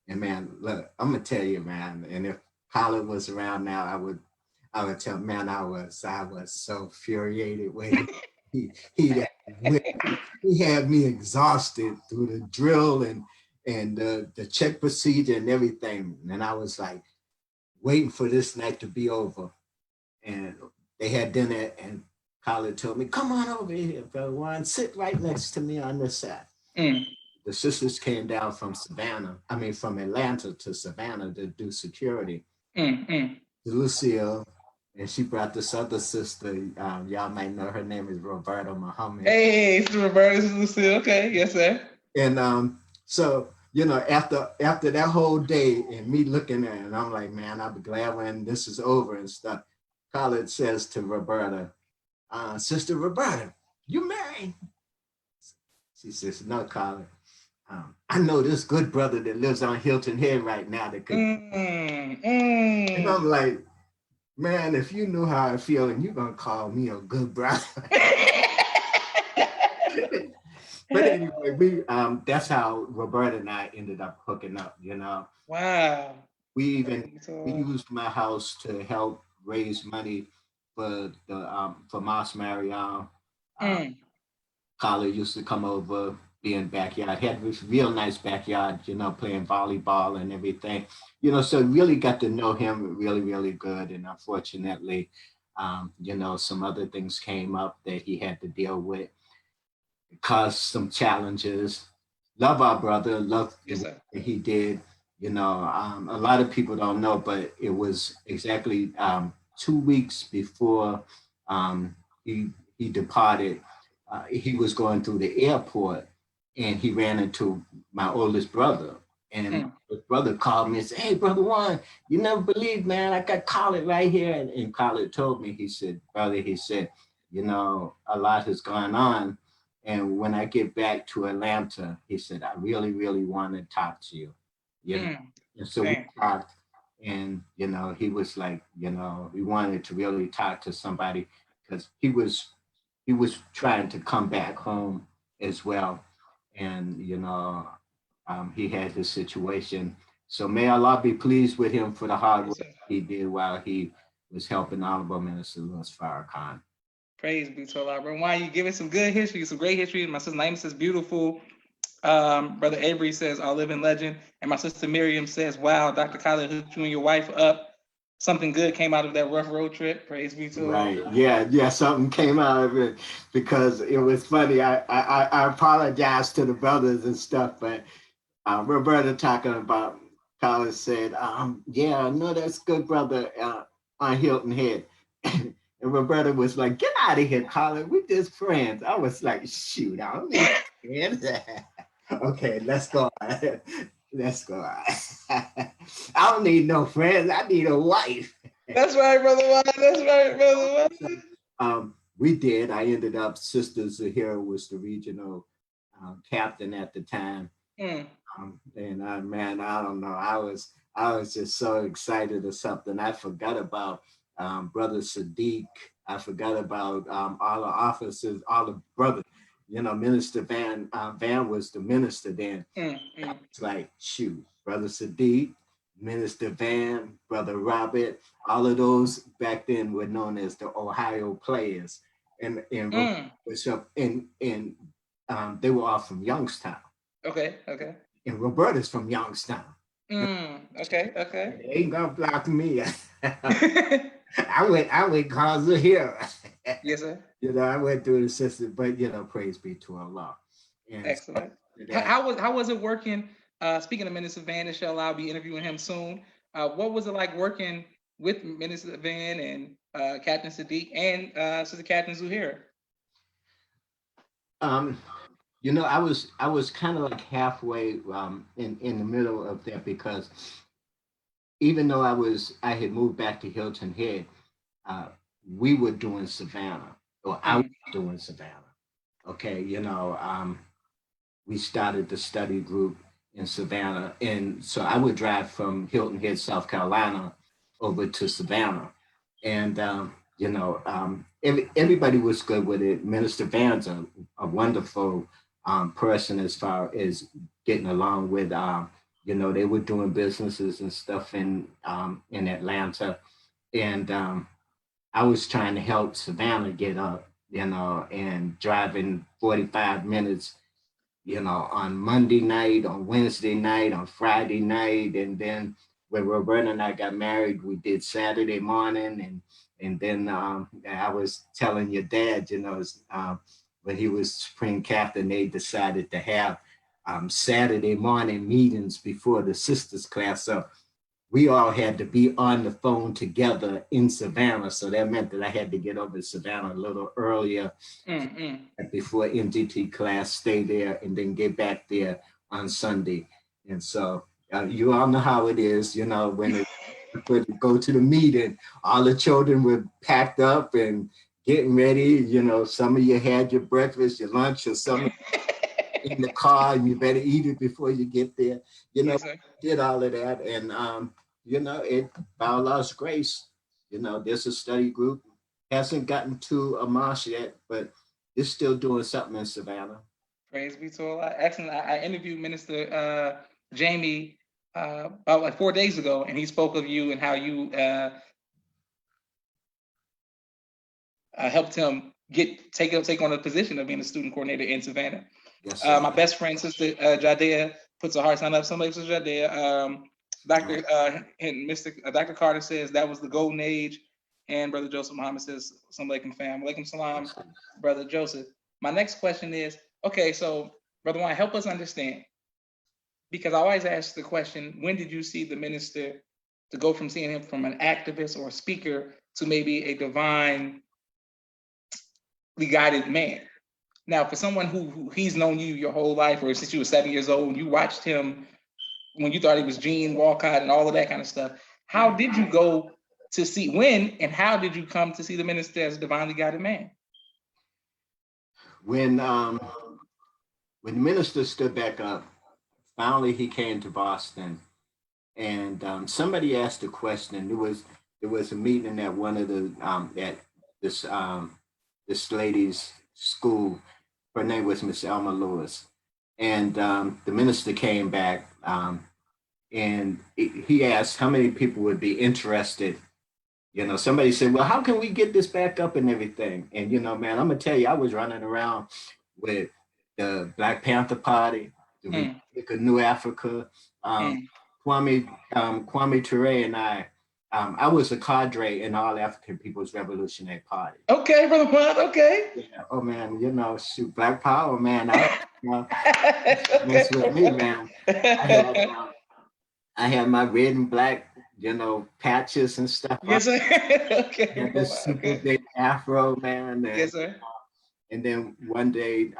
And man, look, I'm gonna tell you, man. And if Khalid was around now, I would tell, man, I was so infuriated when he had me exhausted through the drill and the check procedure and everything. And I was like waiting for this night to be over. And they had dinner, and Khalid told me, come on over here, Brother Juan, sit right next to me on this side. The sisters came down from Atlanta to Savannah to do security. Lucille, and she brought this other sister. Y'all might know her name is Roberta Muhammad. Hey, it's Roberta, this is Lucille. Okay, yes, sir. And so, after that whole day and me looking at it, and I'm like, man, I'll be glad when this is over and stuff. Khalid says to Roberta, Sister Roberta, you married? She says, no, Khalid. I know this good brother that lives on Hilton Head right now that could. And I'm like, man, if you knew how I feel and you're going to call me a good brother. But anyway, that's how Roberta and I ended up hooking up, Wow. We used my house to help raise money for Mas Mariam. Khalid used to come over, be in backyard. Had this real nice backyard, playing volleyball and everything. So really got to know him really, really good. And unfortunately, some other things came up that he had to deal with. It caused some challenges. Love our brother, love Yes, the work that he did. A lot of people don't know, but it was exactly 2 weeks before he departed. He was going through the airport and he ran into my oldest brother. And my brother called me and said, hey, Brother Juan, you never believe, man, I got Khalid right here. And Khalid told me, he said, brother, a lot has gone on. And when I get back to Atlanta, he said, I really, really want to talk to you. And so we talked, and he was like, we wanted to really talk to somebody because he was trying to come back home as well, and he had his situation. So may Allah be pleased with him for the hard work he did while he was helping Honorable Minister Min Farrakhan. Praise be to Allah, bro. Why you giving some good history, some great history? My sister Naima says beautiful. Brother Avery says our living legend, and my sister Miriam says, "Wow, Dr. Khalid hooked you and your wife up. Something good came out of that rough road trip." Praise be to Allah. Right. Yeah. Something came out of it because it was funny. I apologize to the brothers and stuff, but Roberta talking about Khalid said, "Yeah, I know that's good, brother." On Hilton Head. And Roberta was like, get out of here, Khalid. We're just friends. I was like, shoot, I don't need friends. Okay, let's go on. Let's go on. I don't need no friends. I need a wife. That's right, Brother Juan. That's right, Brother Juan. We did. I ended up, Sister Zahira was the regional captain at the time. And man, I don't know. I was just so excited or something. I forgot about Brother Sadiq. I forgot about all the officers, all the brothers. Minister Van was the minister then. It's like, shoot, Brother Sadiq, Minister Van, Brother Robert, all of those back then were known as the Ohio players. And they were all from Youngstown. Okay. And Roberta's from Youngstown. Okay. They ain't gonna block me. I went cause of here. Yes, sir. I went through the system, but praise be to Allah. And excellent. How was it working? Speaking of Minister Van, inshallah, I'll be interviewing him soon. What was it like working with Minister Van and Captain Sadiq and Sister Captain Zuhair? I was kind of like halfway in the middle of that because even though I had moved back to Hilton Head, we were doing Savannah, or I was doing Savannah. Okay, we started the study group in Savannah, and so I would drive from Hilton Head, South Carolina, over to Savannah, and everybody was good with it. Minister Van's a wonderful person as far as getting along with. They were doing businesses and stuff in Atlanta, and I was trying to help Savannah get up, and driving 45 minutes, on Monday night, on Wednesday night, on Friday night, and then when Roberta and I got married, we did Saturday morning, and then I was telling your dad, when he was spring captain, they decided to have Saturday morning meetings before the sisters class. So we all had to be on the phone together in Savannah. So that meant that I had to get over to Savannah a little earlier before MGT class, stay there, and then get back there on Sunday. And so you all know how it is, you know, when they would go to the meeting, all the children were packed up and getting ready. You know, some of you had your breakfast, your lunch, or some in the car, and you better eat it before you get there. You know, Yes, sir. did all of that, and you know, it by Allah's grace, you know, there's a study group hasn't gotten to a mosque yet, but it's still doing something in Savannah. Praise be to Allah. Excellent. I interviewed Minister Jamie about like 4 days ago, and he spoke of you and how you helped him take on a position of being a student coordinator in Savannah. Yes, sir. My best friend, Sister Jadea, puts a heart sign up. Somebody says Jadea. Dr. And Mr. Dr. Carter says that was the golden age. And Brother Joseph Muhammad says, Assalamu alaikum fam. Alaikum salam, Brother Joseph. My next question is, okay, so Brother Juan, help us understand. Because I always ask the question, when did you see the minister to go from seeing him from an activist or a speaker to maybe a divinely guided man? Now, for someone who he's known you your whole life, or since you were 7 years old, and you watched him when you thought he was Gene Walcott and all of that kind of stuff, how did you go to see when and how did you come to see the minister as a divinely guided man? When the minister stood back up, finally he came to Boston, and somebody asked a question. There was a meeting at one of the at this lady's school. Her name was Miss Elma Lewis, and the minister came back, and he asked how many people would be interested. You know, somebody said, "Well, how can we get this back up and everything?" And you know, man, I'm gonna tell you, I was running around with the Black Panther Party, the Republic of New Africa, Kwame Ture, and I was a cadre in All African People's Revolutionary Party. Okay, Brother Juan, okay. Yeah. Oh man, you know, shoot, Black Power, man. You know, mess with me, man. I had my red and black, you know, patches and stuff. Yes, sir. Okay. And this super big afro, man. And, yes, sir. And then one day,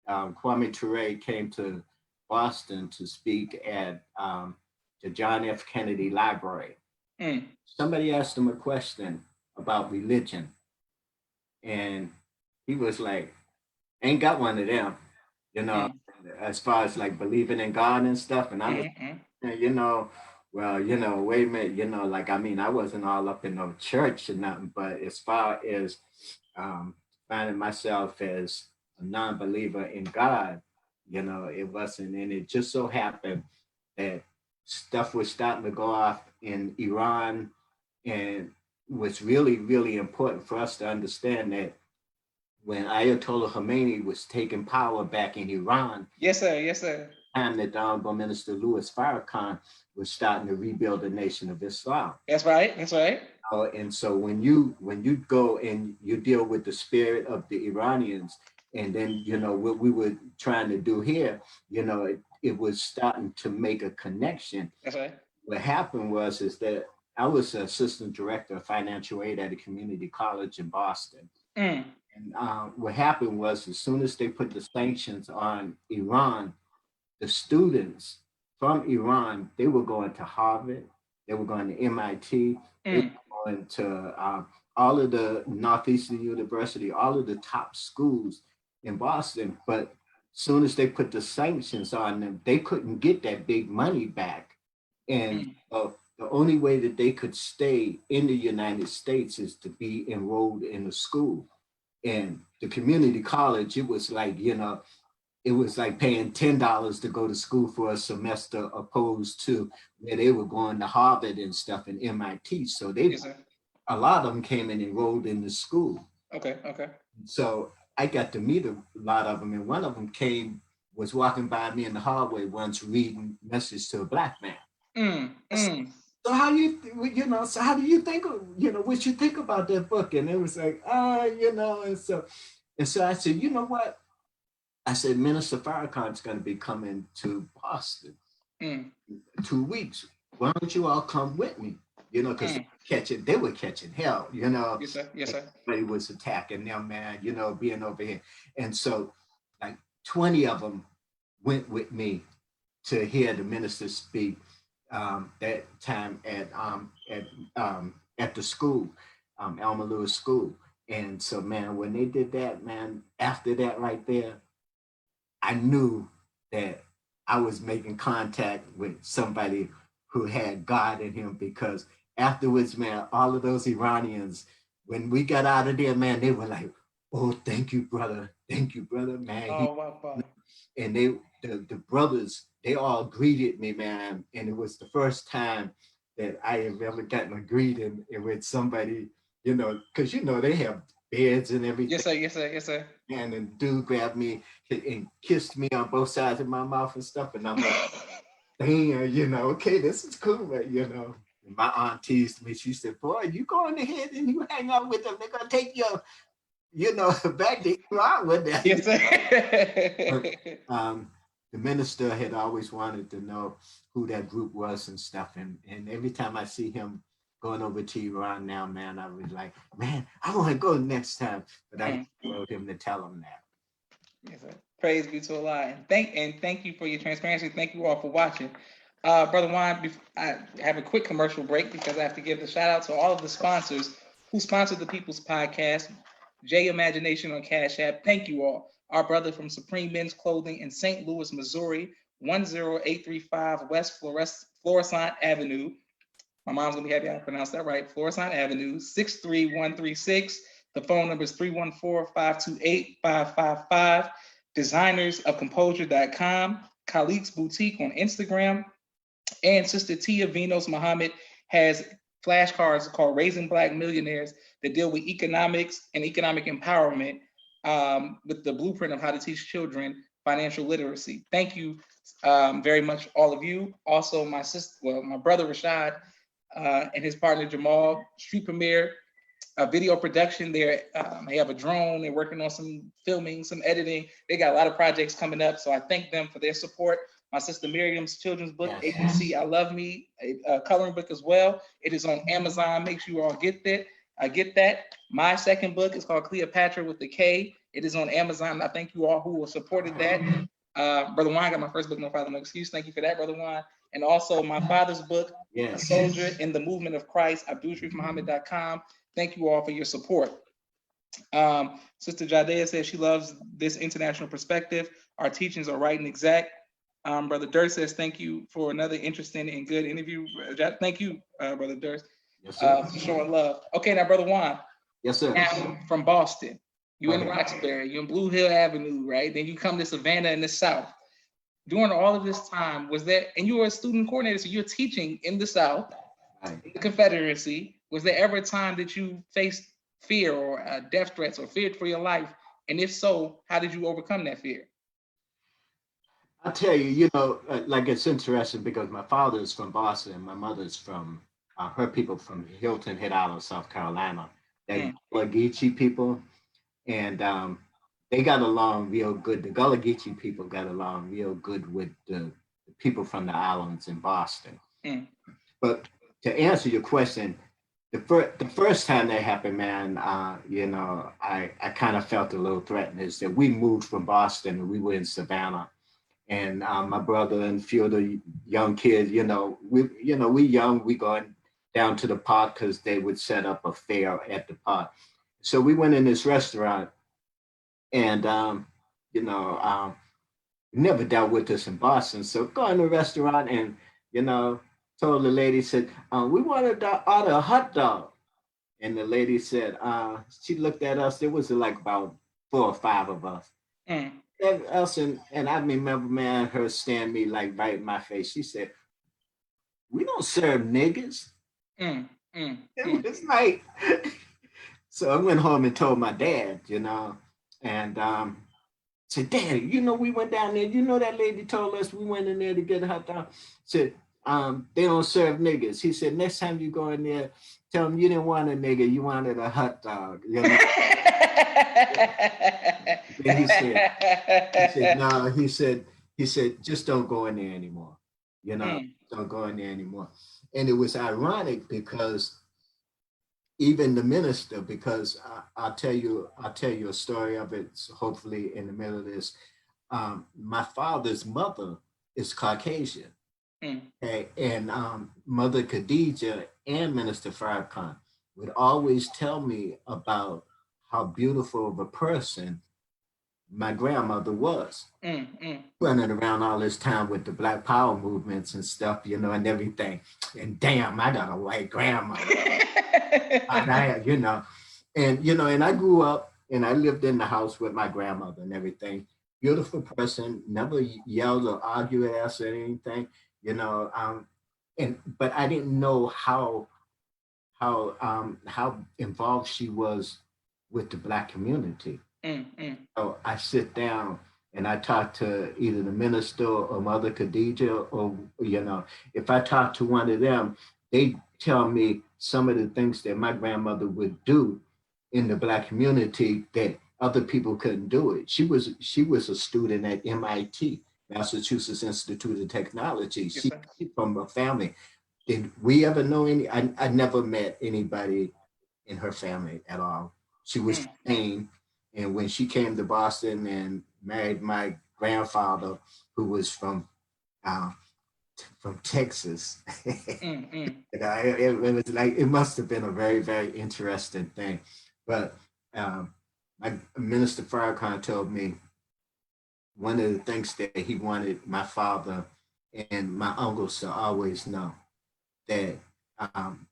Kwame Ture came to Boston to speak at the John F. Kennedy Library. Somebody asked him a question about religion. And he was like, ain't got one of them, you know, as far as like believing in God and stuff. And I was, you know, well, you know, wait a minute, you know, like, I mean, I wasn't all up in no church or nothing, but as far as finding myself as a non-believer in God, you know, it wasn't. And it just so happened that stuff was starting to go off in Iran, and what's really, really important for us to understand that when Ayatollah Khomeini was taking power back in Iran. Yes, sir. Yes, sir. And that the Honorable Minister Min Farrakhan was starting to rebuild the Nation of Islam. That's right. That's right. And so when you go and you deal with the spirit of the Iranians, and then you know what we were trying to do here, you know, it was starting to make a connection. That's right. What happened is that I was assistant director of financial aid at a community college in Boston. And what happened was, as soon as they put the sanctions on Iran, the students from Iran, they were going to Harvard, they were going to MIT, they were going to all of the Northeastern University, all of the top schools in Boston. But as soon as they put the sanctions on them, they couldn't get that big money back. And the only way that they could stay in the United States is to be enrolled in a school. And the community college, it was like, you know, it was like paying $10 to go to school for a semester, opposed to where they were going to Harvard and stuff and MIT. So they, a lot of them came and enrolled in the school. Okay. So I got to meet a lot of them, and one of them was walking by me in the hallway once reading Message to a Black Man. So how do you think, what you think about that book? And it was like, and so I said, you know what? I said, Minister Farrakhan's going to be coming to Boston in 2 weeks. Why don't you all come with me? You know, because they were catching hell, you know. Yes, sir. Yes, sir. Everybody was attacking them, man, you know, being over here. And so like 20 of them went with me. to hear the minister speak that time at the school, Elma Lewis School. And so, man, when they did that, man, after that right there, I knew that I was making contact with somebody who had God in him because afterwards, man, all of those Iranians, when we got out of there, man, they were like, "Oh, thank you, brother. Thank you, brother, man." Oh, wow. And the brothers, they all greeted me, man. And it was the first time that I have ever gotten a greeting with somebody, because they have beds and everything. Yes, sir. Yes, sir. Yes, sir. And then dude grabbed me and kissed me on both sides of my mouth and stuff. And I'm like, damn, okay, this is cool, but my aunt teased me. She said, "Boy, you going ahead and you hang out with them, they're gonna take your, back to Iran with that." Yes, But, sir. the minister had always wanted to know who that group was and stuff. And every time I see him going over to Iran now, man, I was like, man, I want to go next time. But I told him to tell him that. Yes, sir. Praise be to Allah. And thank you for your transparency. Thank you all for watching. Brother Juan, I have a quick commercial break because I have to give the shout out to all of the sponsors who sponsored the People's Podcast. J Imagination on Cash App. Thank you all. Our brother from Supreme Men's Clothing in St. Louis, Missouri, 10835 West Florissant Avenue. My mom's gonna be happy I pronounced that right. Florissant Avenue, 63136. The phone number is 314-528-555. Designersofcomposure.com, Khalid's Boutique on Instagram, and Sister Tia Vinos Muhammad has flashcards called Raising Black Millionaires that deal with economics and economic empowerment with the blueprint of how to teach children financial literacy. Thank you very much, all of you. Also, my brother Rashad and his partner Jamal, Street Premiere video production. They have a drone. They're working on some filming, some editing. They got a lot of projects coming up. So I thank them for their support. My sister Miriam's children's book, ABC I Love Me, a coloring book as well. It is on Amazon. Make sure you all get that. My second book is called Cleopatra with the K. It is on Amazon. I thank you all who supported that. Brother Juan got my first book, No Father, No Excuse. Thank you for that, Brother Juan. And also my father's book, A Soldier in the Movement of Christ, AbdulSharifMuhammad.com. Thank you all for your support. Sister Jadea says she loves this international perspective. Our teachings are right and exact. Brother Durst says thank you for another interesting and good interview. Thank you, Brother Durst, for showing love. Okay, now, Brother Juan. Yes, sir. Now, from Boston. You in Roxbury, you in Blue Hill Avenue, right? Then you come to Savannah in the South. During all of this time, and you were a student coordinator, so you're teaching in the South, in the Confederacy. Was there ever a time that you faced fear or death threats or feared for your life? And if so, how did you overcome that fear? I'll tell you, like it's interesting because my father is from Boston and my mother's from, her people from Hilton Head Island, South Carolina. They're Gullah Geechee people. And they got along real good. The Gullah Geechee people got along real good with the people from the islands in Boston. But to answer your question, the first time that happened, man, I kind of felt a little threatened. Is that we moved from Boston and we were in Savannah, and my brother and a few of the young kids, we young, we going down to the park because they would set up a fair at the park. So we went in this restaurant, and never dealt with this in Boston. So go in the restaurant and told the lady, said, we wanted to order a hot dog. And the lady said, she looked at us, there was like about 4 or 5 of us. And I remember, man, her staring me like right in my face. She said, we don't serve niggas. It was like, so I went home and told my dad, and said, Daddy, we went down there, that lady told us we went in there to get a hot dog. Said, they don't serve niggas. He said, next time you go in there, tell them you didn't want a nigga, you wanted a hot dog. Then he said, no, he said, just don't go in there anymore. Don't go in there anymore. And it was ironic because even the minister, because I'll tell you a story of it, hopefully in the middle of this. My father's mother is Caucasian. Mm, Okay? And Mother Khadija and Minister Farrakhan would always tell me about how beautiful of a person my grandmother was, mm. running around all this time with the Black Power movements and stuff, and everything. And damn, I got a white grandmother. And I grew up and I lived in the house with my grandmother and everything. Beautiful person, never yelled or argued at us or anything, you know. But I didn't know how involved she was with the Black community. So I sit down and I talk to either the minister or Mother Khadija, or if I talk to one of them, they tell me some of the things that my grandmother would do in the Black community that other people couldn't do it. She was a student at MIT, Massachusetts Institute of Technology. Yes, She sir. from a family. Did we ever know any? I never met anybody in her family at all. She was Mm, from Maine, and when she came to Boston and married my grandfather, who was uh, from Texas, mm. it was like it must have been a very very interesting thing. But my Minister Farrakhan told me one of the things that he wanted my father and my uncles to always know that um,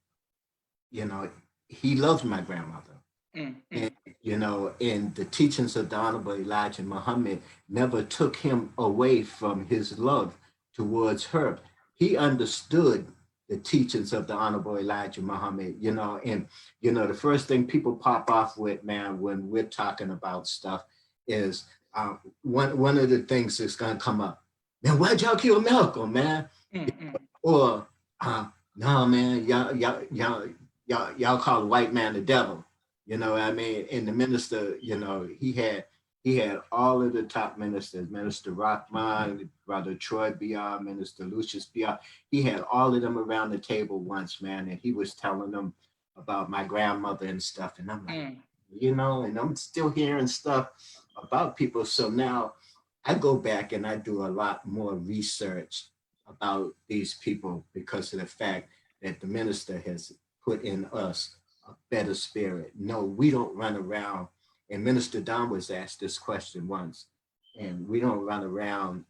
you know he loved my grandmother. And, and the teachings of the Honorable Elijah Muhammad never took him away from his love towards her. He understood the teachings of the Honorable Elijah Muhammad, and, the first thing people pop off with, man, when we're talking about stuff is one of the things that's going to come up. Man, why'd y'all kill Malcolm, man? Or, no, man, y'all call the white man the devil. You know what I mean? And the minister, he had all of the top ministers, Minister Rockman, Brother Troy BR, Minister Lucius BR. He had all of them around the table once, man, and he was telling them about my grandmother and stuff. And I'm like, and I'm still hearing stuff about people. So now I go back and I do a lot more research about these people because of the fact that the minister has put in us a better spirit. No, we don't run around. And Minister Don was asked this question once, and we don't run around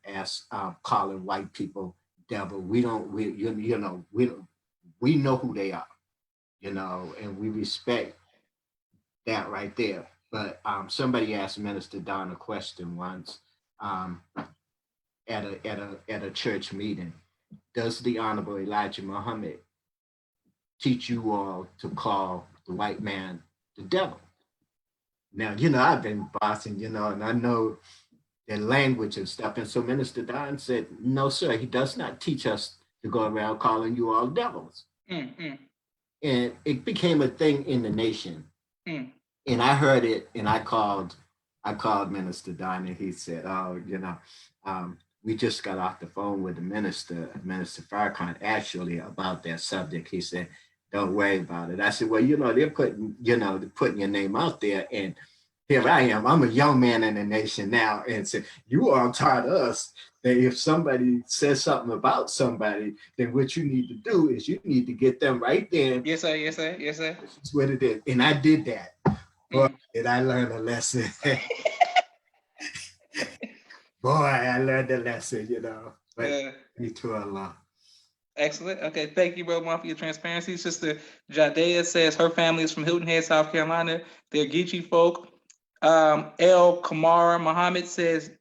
calling white people devil. We don't. We know who they are, and we respect that right there. But somebody asked Minister Don a question once um, at a church meeting. Does the Honorable Elijah Muhammad teach you all to call the white man the devil? Now, I've been bossing, and I know their language and stuff. And so Minister Don said, no, sir, he does not teach us to go around calling you all devils. And it became a thing in the nation. And I heard it and I called Minister Don and he said, oh, we just got off the phone with the Minister Farrakhan, actually about that subject. He said, don't worry about it. I said, well, they're putting your name out there. And here I am. I'm a young man in the nation now. And said, you all taught us that if somebody says something about somebody, then what you need to do is you need to get them right there. Yes, sir. Yes, sir. Yes, sir. This is what it is. And I did that. Boy, did I learn a lesson. Boy, I learned a lesson, But me to Allah. Excellent. Okay, thank you, Brother Juan, for your transparency. Sister Jadea says her family is from Hilton Head, South Carolina. They're Geechee folk. El Kamara Muhammad says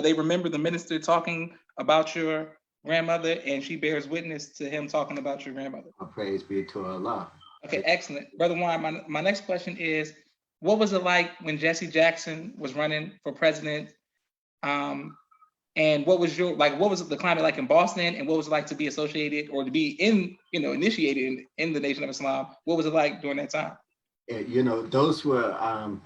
they remember the minister talking about your grandmother, and she bears witness to him talking about your grandmother. All praise be to Allah. Okay, excellent. Brother Juan, my next question is, what was it like when Jesse Jackson was running for president? And what was the climate like in Boston, and what was it like to be associated or to be initiated in the Nation of Islam? What was it like during that time? Those were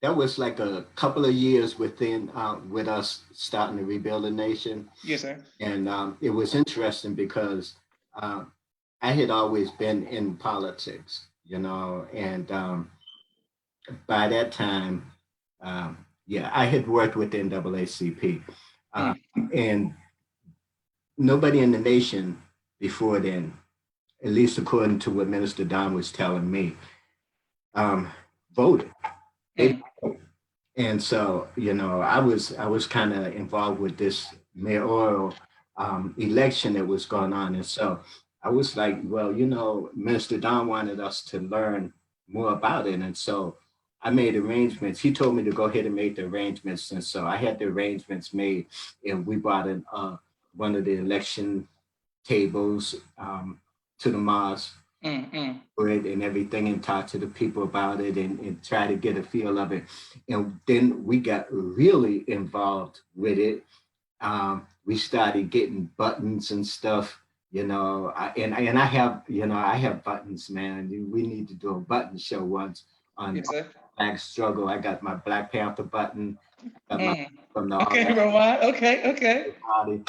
that was like a couple of years with us starting to rebuild the nation. Yes, sir. And it was interesting because I had always been in politics, and by that time, I had worked with the NAACP. And nobody in the nation before then, at least according to what Minister Don was telling me, um, voted. They Mm. And so, I was kind of involved with this mayoral election that was going on. And so I was like, well, Minister Don wanted us to learn more about it. And so I made arrangements. He told me to go ahead and make the arrangements. And so I had the arrangements made, and we brought in one of the election tables to the mosque Mm. Mm. for it and everything, and talk to the people about it, and try to get a feel of it. And then we got really involved with it. We started getting buttons and stuff, and I have buttons, man. We need to do a button show once on Yes, sir. Black Struggle. I got my Black Panther button, got my Mm. from the Okay, Brother Juan. Okay, okay. party,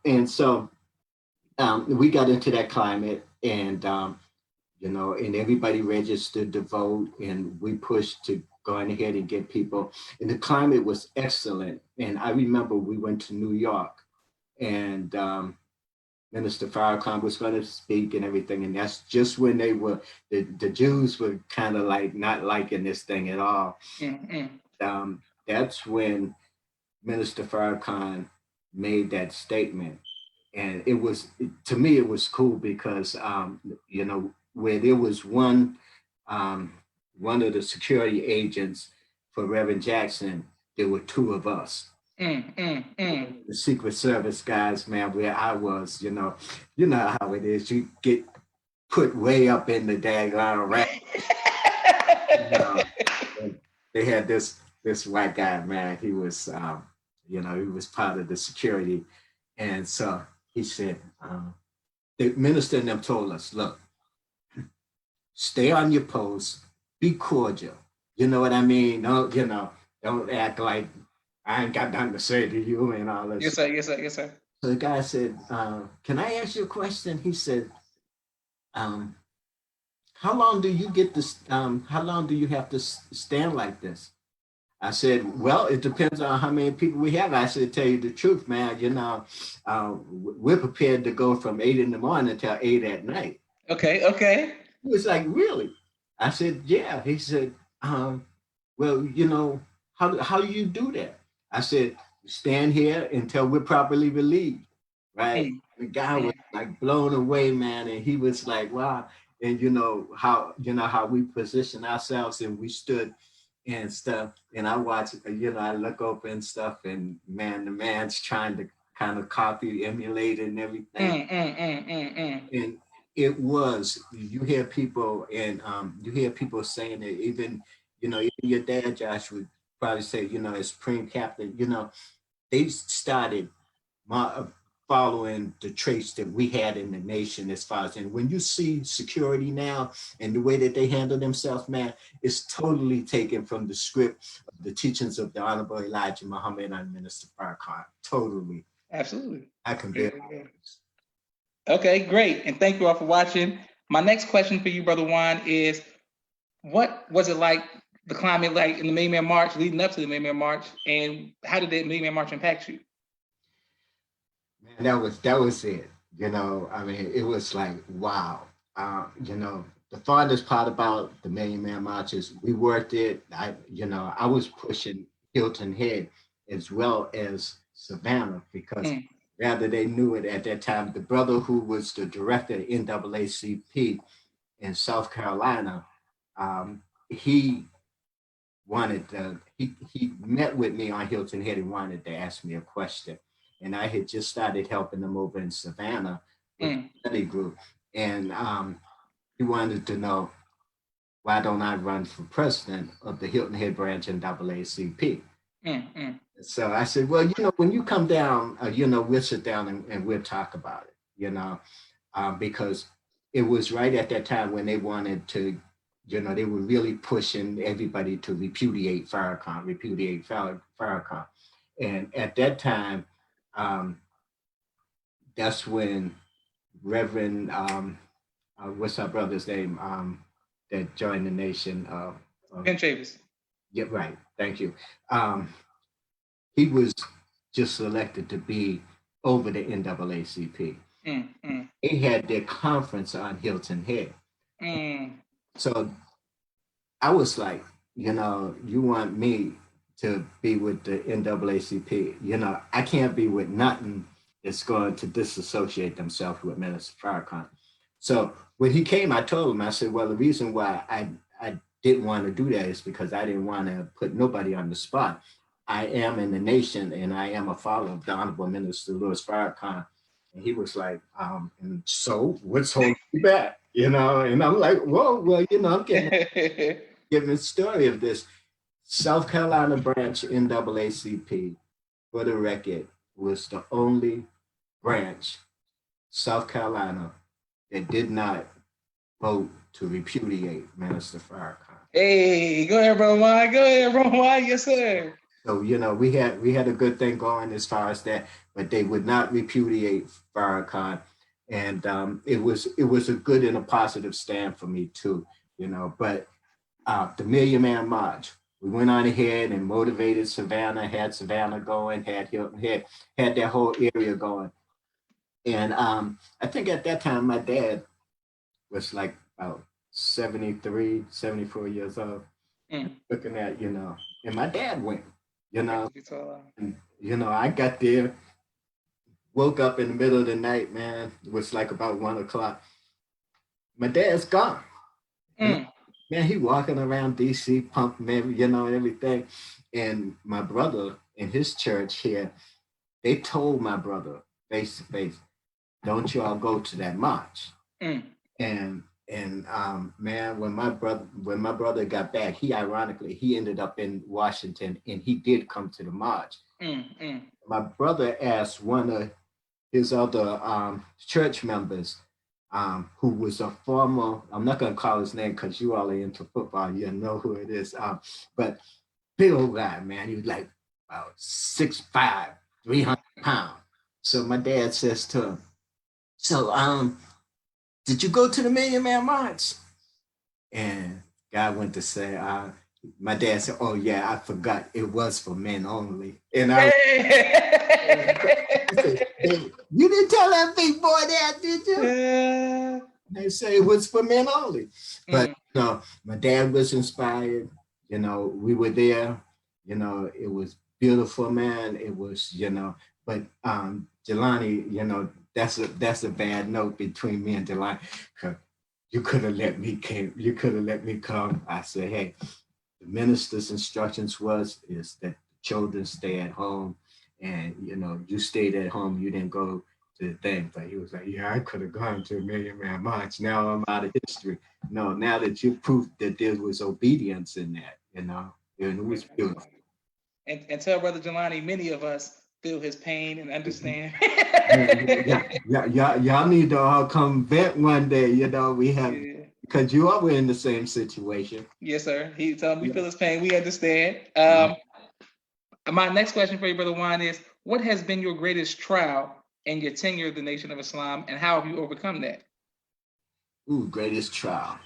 and so we got into that climate, and everybody registered to vote, and we pushed to going ahead and get people. And the climate was excellent. And I remember we went to New York, and Minister Farrakhan was going to speak and everything. And that's just when the Jews were kind of like not liking this thing at all. Mm. Mm. That's when Minister Farrakhan made that statement. And to me, it was cool because, where there was um, one of the security agents for Reverend Jackson, there were two of us. Mm. Mm. Mm. The Secret Service guys, man, where I was, you know how it is. You get put way up in the daggone rank. And they had this white guy, man. He was, he was part of the security, and so he said, the minister and them told us, look, stay on your post, be cordial. You know what I mean? Don't act like I ain't got nothing to say to you and all this. Yes, sir. Yes, sir. Yes, sir. So the guy said, can I ask you a question? He said, um, how long do you get this? How long do you have to stand like this? I said, well, it depends on how many people we have. I said, tell you the truth, man, we're prepared to go from 8 in the morning until 8 at night. Okay, okay. He was like, really? I said, yeah. He said, well, how do you do that? I said, stand here until we're properly relieved, right? Mm. The guy Mm. was like blown away, man. And he was like, wow. And how we position ourselves, and we stood and stuff. And I watch, I look over and stuff, and man, the man's trying to kind of copy, emulate, and everything. Mm. Mm. Mm. Mm. Mm. And it was, you hear people saying that, even your dad, Josh, would probably say, as Supreme Captain, they started my, following the traits that we had in the nation as far as, and when you see security now and the way that they handle themselves, man, it's totally taken from the script of the teachings of the Honorable Elijah Muhammad and Minister Farrakhan. Totally. Absolutely. I can Yeah, bear yeah. Okay, great. And thank you all for watching. My next question for you, Brother Juan, is what was it like, the climate like in the Million Man March, leading up to the Million Man March, and how did that Million Man March impact you? Man, that was it. I mean, it was like, wow. The fondest part about the Million Man March is we worked it. I was pushing Hilton Head as well as Savannah, because Mm. rather they knew it at that time. The brother who was the director of NAACP in South Carolina, he he met with me on Hilton Head and wanted to ask me a question. And I had just started helping them over in Savannah with Mm. the study group. And he wanted to know, why don't I run for president of the Hilton Head branch in NAACP? Mm. Mm. So I said, well, when you come down, we'll sit down and we'll talk about it, because it was right at that time when they wanted to, they were really pushing everybody to repudiate Farrakhan. And at that time, um, that's when Reverend, what's our brother's name, that joined the nation? Ben Chavis. Yeah, right. Thank you. Um, he was just selected to be over the NAACP. They had their conference on Hilton Head. So I was like, you want me to be with the NAACP? I can't be with nothing that's going to disassociate themselves with Minister Farrakhan. So when he came, I told him, I said, well, the reason why I didn't want to do that is because I didn't want to put nobody on the spot. I am in the nation and I am a follower of the Honorable Minister Louis Farrakhan. And he was like, and so what's holding you back? And I'm like, whoa, well, I'm giving a story of this. South Carolina branch NAACP, for the record, was the only branch, South Carolina, that did not vote to repudiate Minister Farrakhan. Hey, go ahead, bro. Juan. Go ahead, bro. Juan. Yes, sir. So we had a good thing going as far as that, but they would not repudiate Farrakhan, and it was a good and a positive stand for me too, But the Million Man March, we went on ahead and motivated Savannah, had Savannah going, had Hilton Head, had that whole area going, and I think at that time my dad was like about 73, 74 years old, looking at and my dad went. And, I got there, woke up in the middle of the night, man. It was like about 1 o'clock. My dad's gone. Man, he walking around DC, pumping, everything. And my brother in his church here, they told my brother face to face, don't y'all go to that march. And man, when my brother got back, he ended up in Washington, and he did come to the march. My brother asked one of his other church members, who was a former, I'm not gonna call his name because you all are into football, you know who it is, but big old guy, man. He was like about 6'5", 300 pounds. So my dad says to him, so did you go to the Million Man March? And guy went to say, my dad said, oh yeah, I forgot it was for men only. And I said, hey, you didn't tell that big boy that, did you? They say it was for men only. But my dad was inspired. We were there. It was beautiful, man. It was, but Jelani, that's a bad note between me and Jelani. You could have let me come. I said, hey, the minister's instructions is that the children stay at home, and you stayed at home. You didn't go to the thing. But he was like, yeah, I could have gone to a Million Man March. Now I'm out of history. No, now that you proved that there was obedience in that, and it was beautiful. And tell Brother Jelani, many of us feel his pain and understand. Y'all need to all come vent one day. We have, because you all were in the same situation. Yes, sir. He told me we feel his pain. We understand. My next question for you, Brother Juan, is what has been your greatest trial in your tenure of the Nation of Islam, and how have you overcome that? Ooh, greatest trial.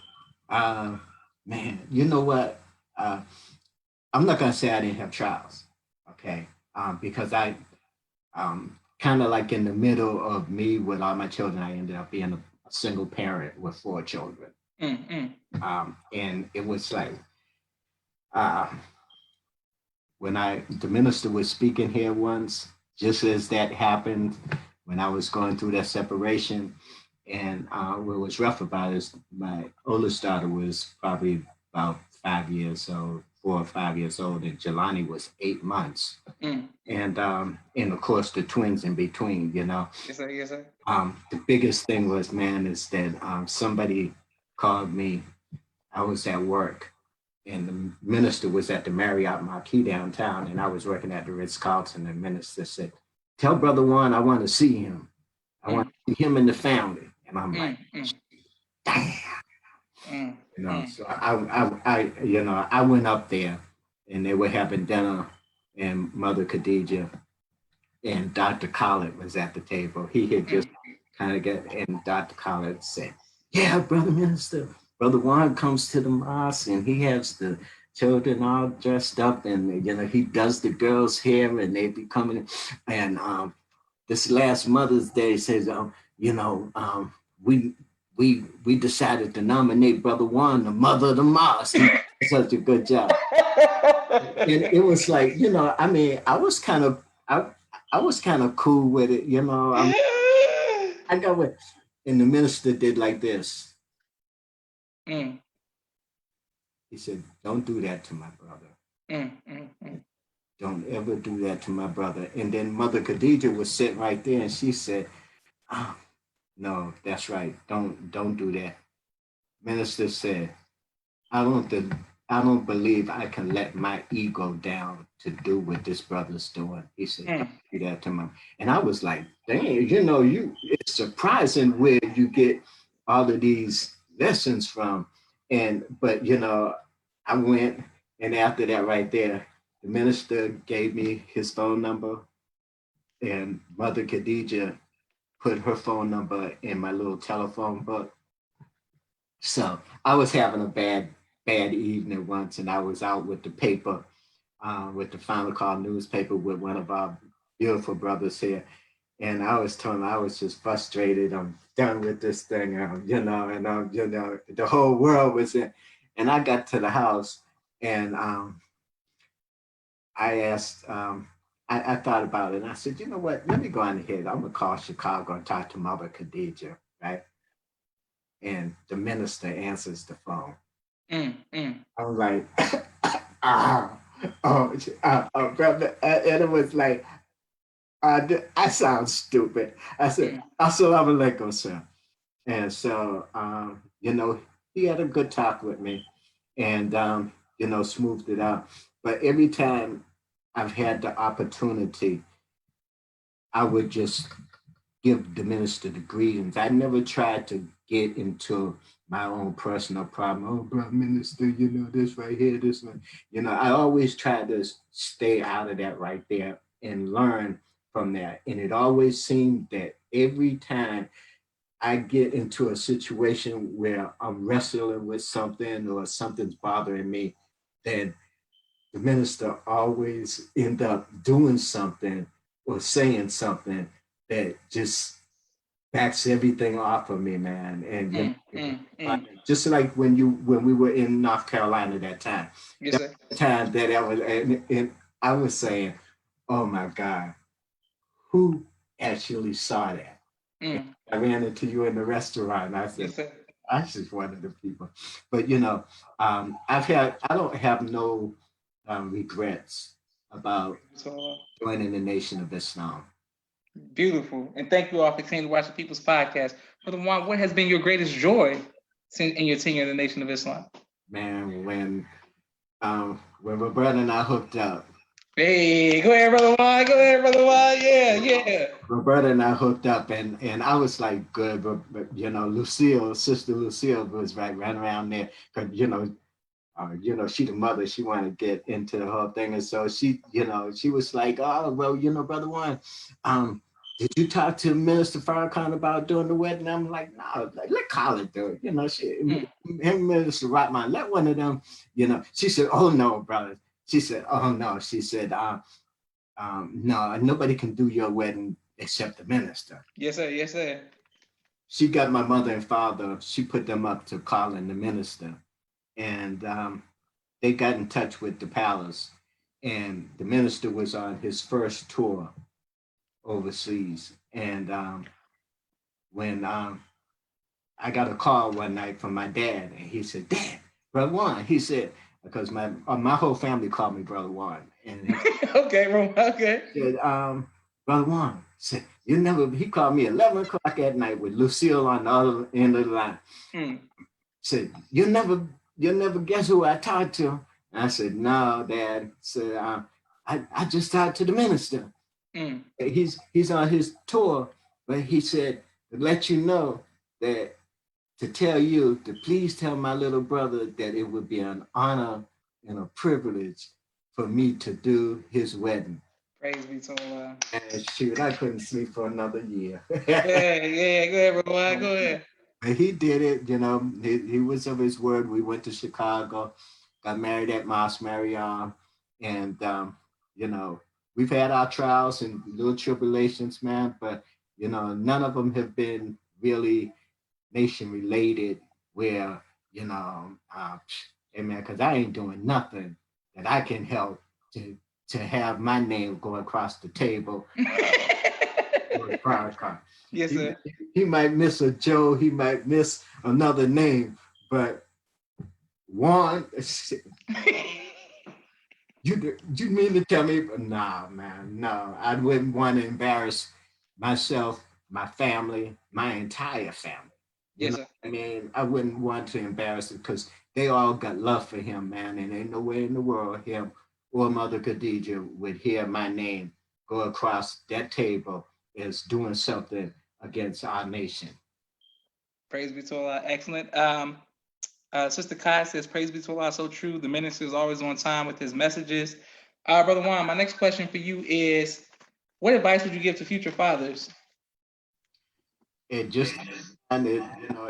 Man, you know what? I'm not gonna say I didn't have trials, okay? Because I kind of like in the middle of me with all my children, I ended up being a single parent with 4 children. And it was like, when the minister was speaking here once, just as that happened, when I was going through that separation, and what was rough about it is my oldest daughter was probably about 5 years old, 4 or 5 years old, and Jelani was 8 months. And of course the twins in between, Yes, sir. Yes, sir. The biggest thing was, man, is that somebody called me. I was at work, and the minister was at the Marriott Marquis downtown, and I was working at the Ritz-Carlton. The minister said, tell Brother Juan I want to see him. I want to see him and the family. And I'm like, damn. So I went up there, and they were having dinner, and Mother Khadija and Dr. Khalid was at the table. He had just kind of and Dr. Khalid said, yeah, Brother Minister, Brother Juan comes to the mosque, and he has the children all dressed up, and he does the girls' hair, and they be coming, and this last Mother's Day says, you know, we decided to nominate Brother Juan, the mother of the mosque. He did such a good job. And it was like, you know, I mean, I was kind of cool with it, you know. I got what, and the minister did like this. Mm, He said, "Don't do that to my brother. mm. Don't ever do that to my brother." And then Mother Khadija was sitting right there, and she said, "Oh, no, that's right. Don't do that." Minister said, I don't th- I don't believe I can let my ego down to do what this brother's doing. He said, Mm. "Don't do that to my." And I was like, dang, you know, it's surprising where you get all of these lessons from. And but you know, I went, and after that right there, the minister gave me his phone number, and Mother Khadija put her phone number in my little telephone book. So I was having a bad evening once, and I was out with the paper, with the Final Call newspaper with one of our beautiful brothers here. And I was telling him I was just frustrated. I'm done with this thing, you know, and you know, the whole world was in. And I got to the house, and I asked, I thought about it, and I said, you know what? Let me go on ahead. I'm gonna call Chicago and talk to Mother Khadija, right? And the minister answers the phone. I was like, ah, brother, and it was like, I sound stupid. I said, Mm. "Assalamu alaikum, sir." And so, you know, he had a good talk with me, and you know, smoothed it out. But every time I've had the opportunity, I would just give the minister the greetings. I never tried to get into my own personal problem. Oh, bro, minister, you know, this right here, this one. You know, I always try to stay out of that right there and learn from that. And it always seemed that every time I get into a situation where I'm wrestling with something or something's bothering me, then the minister always end up doing something or saying something that just backs everything off of me, man. And you know, Mm. just like when we were in North Carolina that time, Yes, that sir. time that I was, and I was saying, "Oh my God, who actually saw that?" And Mm. I ran into you in the restaurant, and I said, Yes, sir. "I just one of the people." But you know, I don't have no regrets about So joining the Nation of Islam. beautiful. And thank you all for continuing to watch the People's Podcast. Brother Juan, what has been your greatest joy in your tenure in the Nation of Islam? Man, when my brother and I hooked up, Hey, go ahead, Brother Juan. Go ahead, Brother Juan. Yeah, yeah. Roberta and I hooked up, and I was like, good, but you know, Lucille, sister Lucille, was right around there, because you know, she the mother, she wanted to get into the whole thing, and so she, you know, she was like, oh, well, you know, brother Juan, did you talk to Minister Farrakhan about doing the wedding? I'm like, no, let Khalid do it, you know, Mm. him, Minister Rotman, let one of them, you know. She said, oh no, brother. She said, oh no, she said, no, nobody can do your wedding except the minister. Yes, sir. Yes, sir. She got my mother and father, she put them up to calling the minister. And they got in touch with the palace. And the minister was on his first tour overseas. And when I got a call one night from my dad, and he said, Dad, Brother Juan, he said, because my whole family called me Brother Juan. And he Okay, bro. Okay. said, Brother Juan, said, you never, he called me 11 o'clock at night with Lucille on the other end of the line. Mm. Said, you'll never guess who I talked to. And I said, no, Dad. Said, I just talked to the minister. Mm. He's on his tour, but he said to let you know that to tell you to please tell my little brother that it would be an honor and a privilege for me to do his wedding. Praise be to Allah. And shoot, I couldn't sleep for another year. Yeah, yeah. Go ahead, Brother Juan. Go ahead. But he did it, you know, he was of his word. We went to Chicago, got married at Mosque Marion, and, you know, we've had our trials and little tribulations, man, but you know, none of them have been really nation related where, you know, hey man, because I ain't doing nothing that I can help to to have my name go across the table or Farrakhan. Yes, He, sir. he might miss a Joe, he might miss another name, but Juan, you mean to tell me? Nah, man, no. I wouldn't want to embarrass myself, my family, my entire family. You Yes, know sir. what I mean? I wouldn't want to embarrass it because they all got love for him, man. And ain't no way in the world him or Mother Khadija would hear my name go across that table as doing something against our nation. Praise be to Allah. Excellent. Sister Kai says, "Praise be to Allah." So true. The minister is always on time with his messages. Brother Juan, my next question for you is, what advice would you give to future fathers? It just and it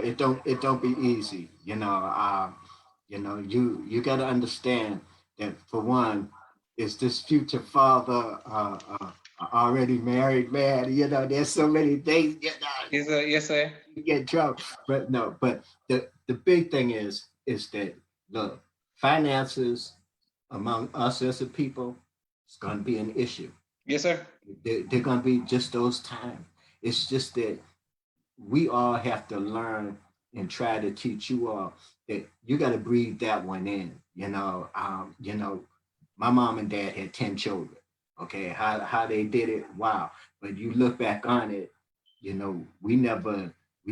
it don't be easy, you got to understand that for one, is this future father already married man, there's so many things, Yes, sir. Yes, sir. you get in trouble. But no, but the big thing is that look, finances among us as a people, it's going to be an issue. Yes, sir. They're going to be just those times. It's just that we all have to learn and try to teach you all that you got to breathe that one in. My mom and dad had 10 children. Okay, how they did it, wow. But you look back on it, we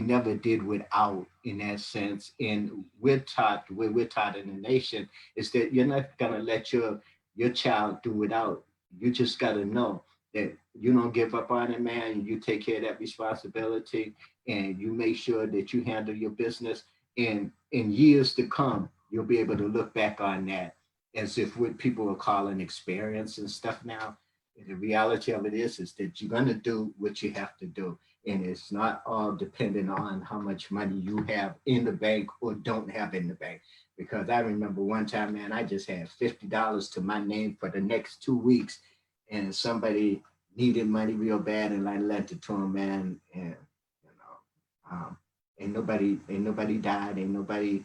never did without in that sense. And we're taught in the nation is that you're not gonna let your child do without. You just gotta know that you don't give up on it, man. You take care of that responsibility and you make sure that you handle your business. And in years to come, you'll be able to look back on that as if what people are calling experience and stuff now. And the reality of it is that you're going to do what you have to do. And it's not all dependent on how much money you have in the bank or don't have in the bank. Because I remember one time, man, I just had $50 to my name for the next 2 weeks, and somebody needed money real bad, and I lent it to him, man. And ain't nobody died, ain't nobody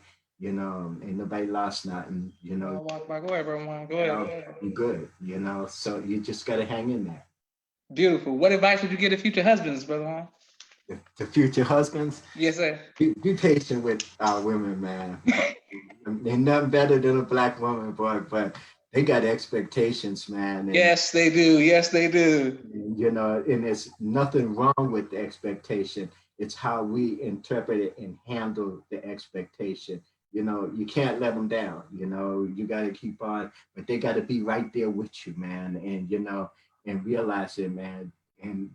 lost nothing, Go ahead, brother Juan. Go you ahead. know, I'm good, so you just gotta hang in there. Beautiful. What advice would you give to future husbands, brother Juan? The future husbands, Yes, sir. be patient with our women, man. They're nothing better than a black woman, boy, but they got expectations, man. And Yes, they do. Yes, they do. and there's nothing wrong with the expectation. It's how we interpret it and handle the expectation. You can't let them down. You got to keep on, but they got to be right there with you, man. And and realize it, man. And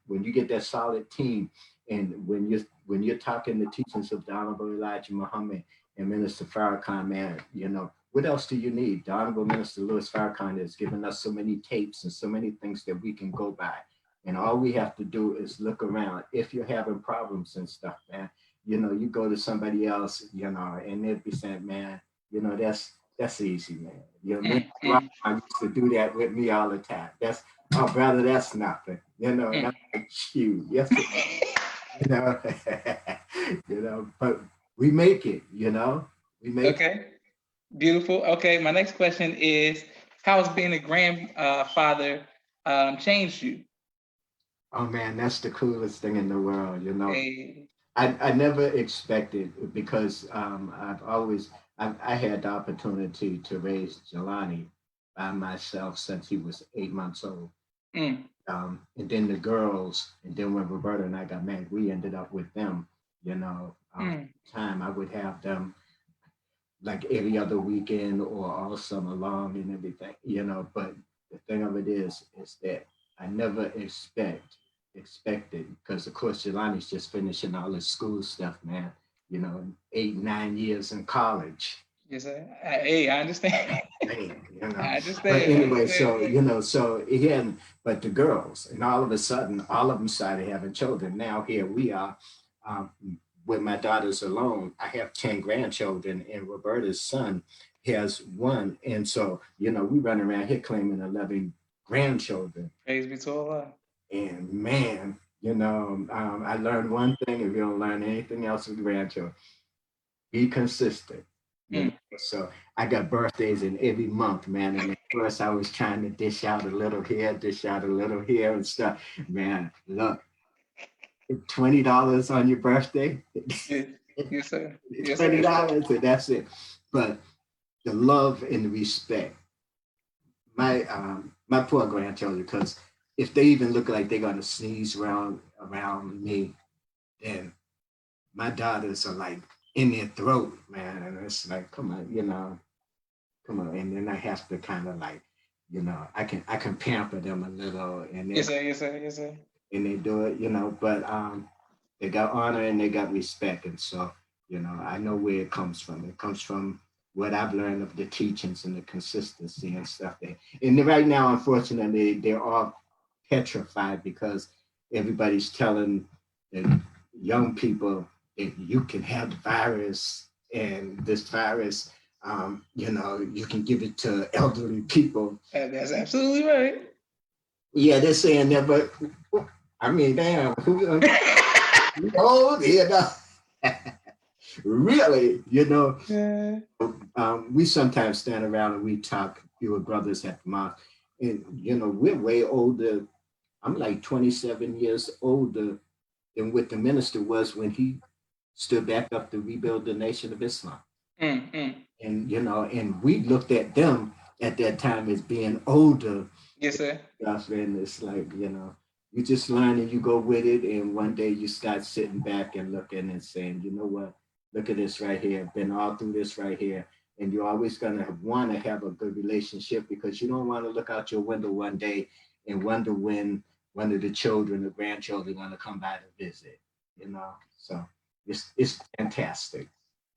when you get that solid team, and when you're talking the teachings of the Honorable Elijah Muhammad and Minister Farrakhan, man, what else do you need? The Honorable Minister Louis Farrakhan has given us so many tapes and so many things that we can go by. And all we have to do is look around. If you're having problems and stuff, man, you go to somebody else, and they'll be saying, man, that's easy, man. Mm, Minister mm, Farrakhan used to do that with me all the time. Oh, brother, that's nothing. And mm. I'm like, shoot, yes, you know, but we make it, we make it. Okay. Beautiful. Okay. My next question is, how has being a grandfather changed you? Oh man, that's the coolest thing in the world. A I never expected because I had the opportunity to raise Jelani by myself since he was 8 months old. mm, And then the girls, and then when Roberta and I got married, we ended up with them. mm, Time I would have them like every other weekend or all summer long and everything. But the thing of it is that I never expected because of course Jelani's just finishing all his school stuff, man. 8, 9 years in college. yes, sir. Hey, I understand. Man, I But understand. I anyway, understand. so he hadn't, but the girls, and all of a sudden, all of them started having children. Now here we are, um, with my daughters alone. I have 10 grandchildren, and Roberta's son has one. And so, we run around here claiming 11 grandchildren. Praise be to Allah. And man, I learned one thing: if you don't learn anything else with grandchildren, be consistent. You know, Mm. so I got birthdays in every month, man. And at first, I was trying to dish out a little here, dish out a little here, and stuff. Man, look, $20 on your birthday, Yeah. Yes, sir. Yes, twenty sir. dollars, and that's it. But the love and the respect, my poor grandchildren, because if they even look like they're gonna sneeze around me, then my daughters are like in their throat, man, and it's like, come on, come on, and then I have to kind of like, I can pamper them a little, Yes, sir. Yes, sir. Yes, sir. and they do it, but they got honor and they got respect, and so I know where it comes from. It comes from what I've learned of the teachings and the consistency and stuff. And right now, unfortunately, they're all petrified because everybody's telling the young people that you can have the virus and this virus, you can give it to elderly people. That's absolutely right. Yeah, they're saying that, but I mean, damn, who old, really, Yeah. we sometimes stand around and we talk, fewer brothers at the mosque, and we're way older. I'm like 27 years older than what the minister was when he stood back up to rebuild the nation of Islam. Mm, mm. And and we looked at them at that time as being older. Yes, sir. And it's like, you just learn and you go with it, and one day you start sitting back and looking and saying, you know what, look at this right here, been all through this right here. And you're always going to want to have a good relationship, because you don't want to look out your window one day and wonder when one of the children or grandchildren are going to come by to visit, so it's fantastic.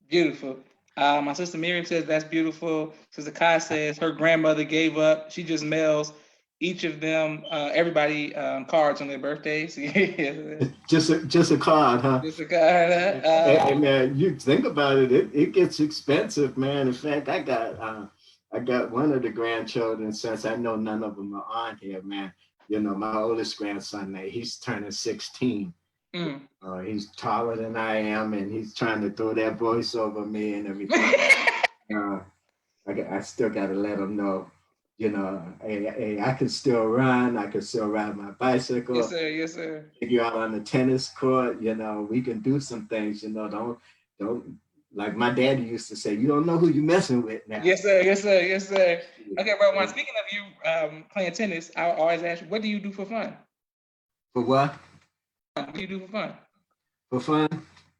Beautiful. My sister Miriam says that's beautiful. Sister Kai says her grandmother gave up. She just mails each of them, everybody, cards on their birthdays. Yeah. Just a card, huh? Just a card. And man, you think about it, it gets expensive, man. In fact, I got one of the grandchildren, since I know none of them are on here, man. My oldest grandson, he's turning 16. Mm. He's taller than I am, and he's trying to throw that voice over me and everything. I still got to let him know, hey, I can still run. I can still ride my bicycle. Yes, sir. Yes, sir. Take you out on the tennis court. We can do some things. Don't like my daddy used to say. You don't know who you're messing with now. Yes, sir. Yes, sir. Yes, sir. Okay, bro. When speaking of you playing tennis, I always ask you, what do you do for fun? For what? What do you do for fun? For fun?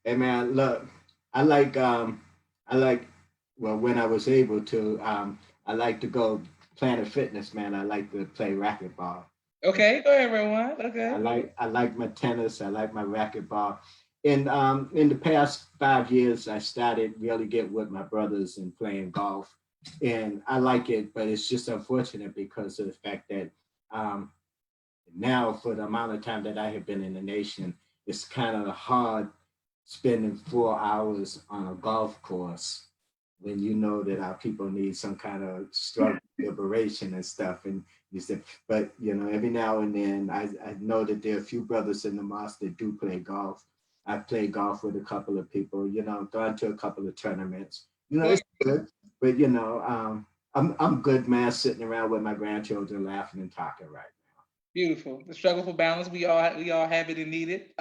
Hey man, look, I like well, when I was able to, I like to go Planet Fitness, man. I like to play racquetball. Okay, go ahead, everyone. Okay. I like my tennis. I like my racquetball. In the past 5 years, I started really get with my brothers and playing golf, and I like it. But it's just unfortunate because of the fact that um, now, for the amount of time that I have been in the nation, it's kind of hard spending 4 hours on a golf course when you know that our people need some kind of struggle, liberation and stuff. And you said, but every now and then I know that there are a few brothers in the mosque that do play golf. I've played golf with a couple of people, gone to a couple of tournaments. It's good, but I'm good, man, sitting around with my grandchildren laughing and talking right now. Beautiful. The struggle for balance. We all have it and need it.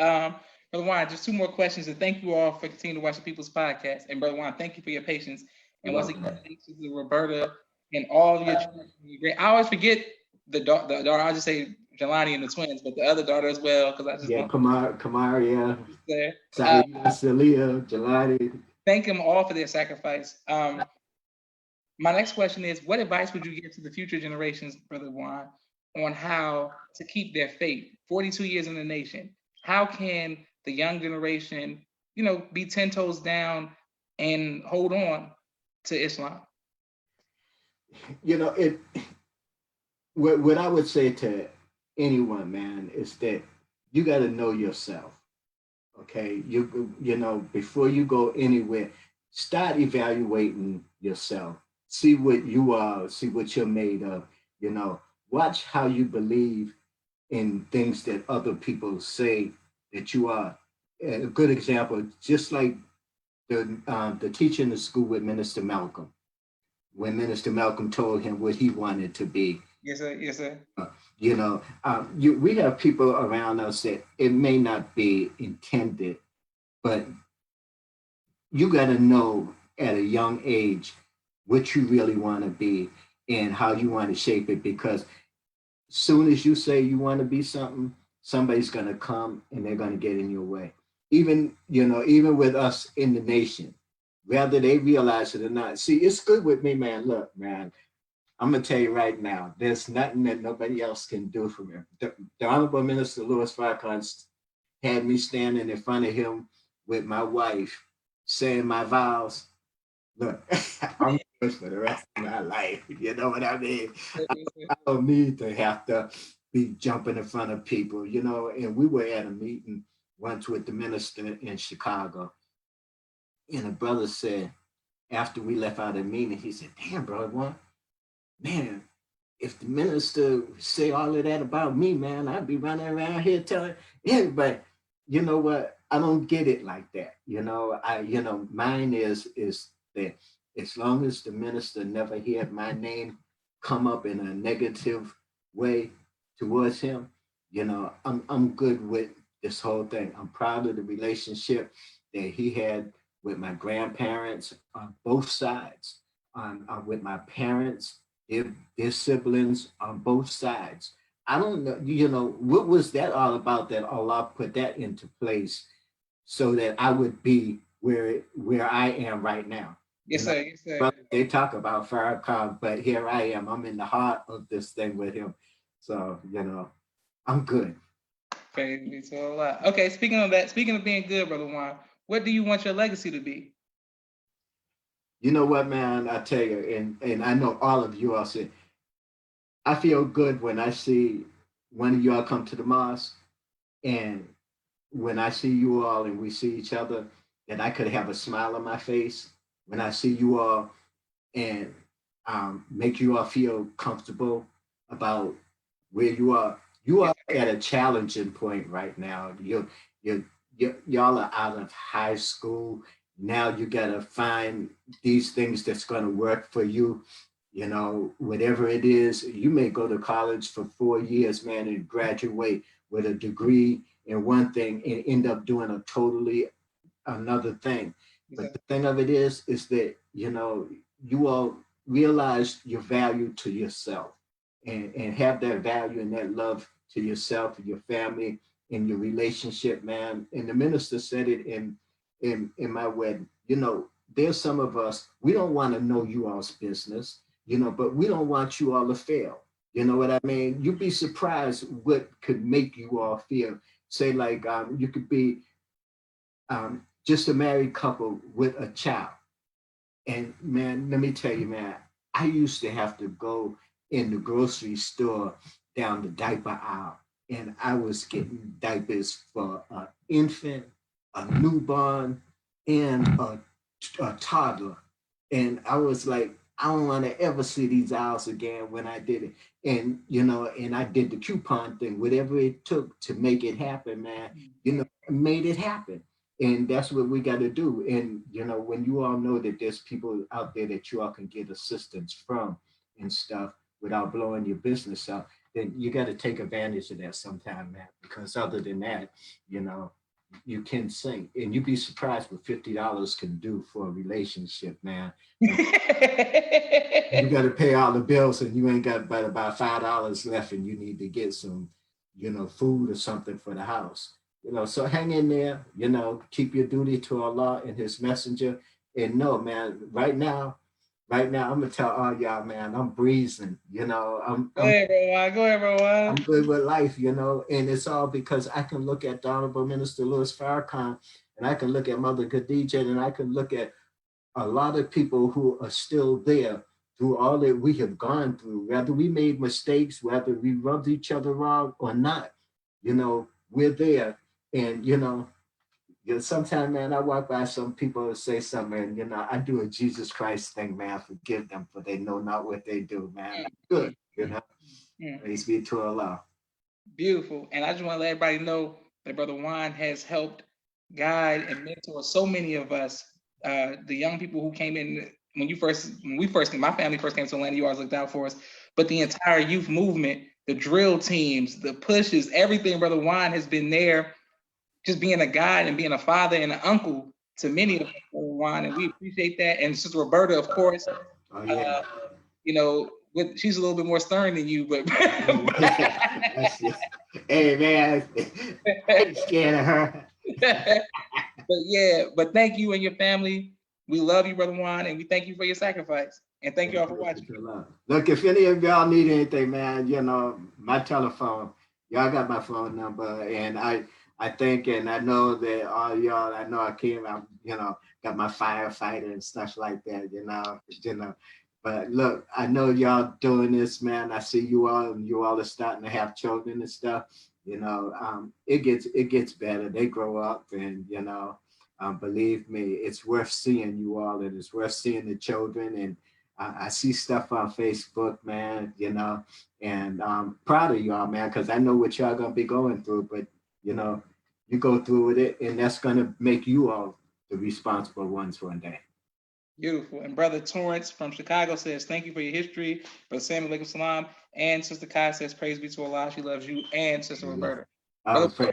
Brother Juan, just two more questions, and thank you all for continuing to watch the People's Podcast. And Brother Juan, thank you for your patience. And once again, thanks to Roberta and all of your children. I always forget the daughter. I'll just say Jelani and the twins, but the other daughter as well, because I just Kamaria, there. Celia, Jelani. Thank them all for their sacrifice. My next question is, what advice would you give to the future generations, Brother Juan, on how to keep their faith? 42 years in the nation. How can the young generation, be 10 toes down and hold on to Islam? What I would say to anyone, man, is that you got to know yourself. Okay, before you go anywhere, start evaluating yourself. See what you are. See what you're made of. watch how you believe in things that other people say that you are. A good example, just like the teacher in the school with Minister Malcolm, when Minister Malcolm told him what he wanted to be. Yes, sir. Yes, sir. We have people around us that it may not be intended, but you got to know at a young age what you really want to be and how you want to shape it, because soon as you say you want to be something, somebody's going to come and they're going to get in your way. Even, even with us in the nation, whether they realize it or not. See, it's good with me, man. Look, man, I'm going to tell you right now, there's nothing that nobody else can do for me. The Honorable Minister Louis Farrakhan had me standing in front of him with my wife saying my vows. Look, I'm good for the rest of my life. You know what I mean? I don't need to have to be jumping in front of people, And we were at a meeting once with the minister in Chicago. And a brother said, after we left out of the meeting, he said, damn, brother, what? Man, if the minister say all of that about me, man, I'd be running around here telling everybody, you know what? I don't get it like that. Mine is that as long as the minister never heard my name come up in a negative way towards him, I'm good with this whole thing. I'm proud of the relationship that he had with my grandparents on both sides, with my parents, their siblings on both sides. I don't know, what was that all about that Allah put that into place so that I would be where I am right now. Yes, sir. Yes, sir. But they talk about Farrakhan, but here I am. I'm in the heart of this thing with him. So, I'm good. Praise a lot. Okay, speaking of that, speaking of being good, Brother Juan, what do you want your legacy to be? You know what, man? I tell you, and I know all of you all say, I feel good when I see one of y'all come to the mosque, and when I see you all and we see each other, that I could have a smile on my face when I see you all, and make you all feel comfortable about where you are. You are at a challenging point right now. Y'all are out of high school. Now you gotta find these things that's gonna work for you. Whatever it is, you may go to college for 4 years, man, and graduate with a degree in one thing and end up doing a totally another thing. But the thing of it is that, you all realize your value to yourself, and have that value and that love to yourself and your family and your relationship, man. And the minister said it in my wedding. There's some of us, we don't want to know you all's business, but we don't want you all to fail. You know what I mean? You'd be surprised what could make you all feel. Say like you could be just a married couple with a child. And man, let me tell you, man, I used to have to go in the grocery store down the diaper aisle, and I was getting diapers for an infant, a newborn, and a toddler. And I was like, I don't want to ever see these aisles again when I did it. And I did the coupon thing, whatever it took to make it happen, man, made it happen. And that's what we got to do. And, when you all know that there's people out there that you all can get assistance from and stuff without blowing your business up, then you got to take advantage of that sometime, man. Because other than that, you can sing. And you'd be surprised what $50 can do for a relationship, man. You got to pay all the bills and you ain't got but about $5 left and you need to get some, food or something for the house. So hang in there, keep your duty to Allah and his messenger. And no, man, right now, I'm gonna tell all y'all, man, I'm breezing, Go ahead, bro. I'm good with life, and it's all because I can look at the Honorable Minister Louis Farrakhan, and I can look at Mother Khadija, and I can look at a lot of people who are still there through all that we have gone through, whether we made mistakes, whether we rubbed each other wrong or not, we're there. And, sometimes, man, I walk by some people and say something, and, I do a Jesus Christ thing, man, forgive them, for they know not what they do, man. Good, Praise be to Allah. Beautiful. And I just want to let everybody know that Brother Juan has helped guide and mentor so many of us, the young people who came in when we first came, my family first came to Atlanta, you always looked out for us, but the entire youth movement, the drill teams, the pushes, everything, Brother Juan has been there, just being a guide and being a father and an uncle to many of us, Brother Juan, and we appreciate that. And Sister Roberta, of course, Oh yeah. you know, she's a little bit more stern than you, but That's just, hey man, I ain't scared of her. but thank you and your family. We love you, Brother Juan, and we thank you for your sacrifice. And thank you all for watching. Look, if any of y'all need anything, man, you know, my telephone, y'all got my phone number, and I think and I know that all y'all, I know I came out, you know, got my firefighter and stuff like that, you know. But look, I know y'all doing this, man. I see you all, and you all are starting to have children and stuff. You know, it gets better. They grow up, and you know, believe me, it's worth seeing you all, and it's worth seeing the children. And I see stuff on Facebook, man. You know, and I'm proud of y'all, man, because I know what y'all gonna be going through. But you know, you go through with it, and that's gonna make you all the responsible ones one day. Beautiful. And Brother Torrance from Chicago says, thank you for your history. Brother Samuel Alaikum Salam. And Sister Kai says, praise be to Allah. She loves you. And Sister Roberta. Brother,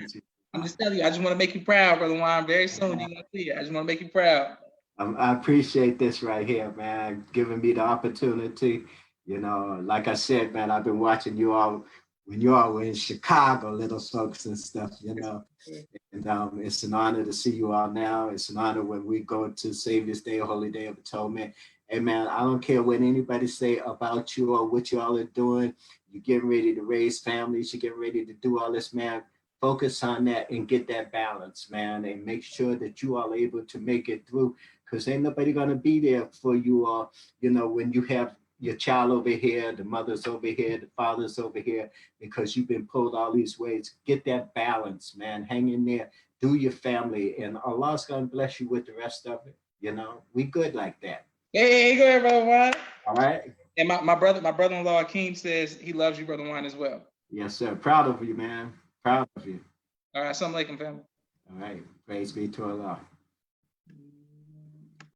I'm just telling you, I just want to make you proud, Brother Juan. Very soon you're going to see it. I just want to make you proud. I appreciate this right here, man, giving me the opportunity. You know, like I said, man, I've been watching you all when you all were in Chicago, little folks and stuff, you know. And it's an honor to see you all now. It's an honor when we go to Savior's Day, Holy Day of Atonement. Hey, man, I don't care what anybody say about you or what you all are doing. You're getting ready to raise families. You're getting ready to do all this, man. Focus on that and get that balance, man, and make sure that you are able to make it through, because ain't nobody going to be there for you all, you know, when you have your child over here, the mother's over here, the father's over here, because you've been pulled all these ways. Get that balance, man. Hang in there. Do your family, and Allah's going to bless you with the rest of it. You know, we good like that. Hey, go ahead, Brother Juan. All right. And my brother-in-law Akeem says he loves you, Brother Juan, as well. Yes, sir. Proud of you, man. Proud of you. All right. Assalamu alaikum, family. All right. Praise be to Allah.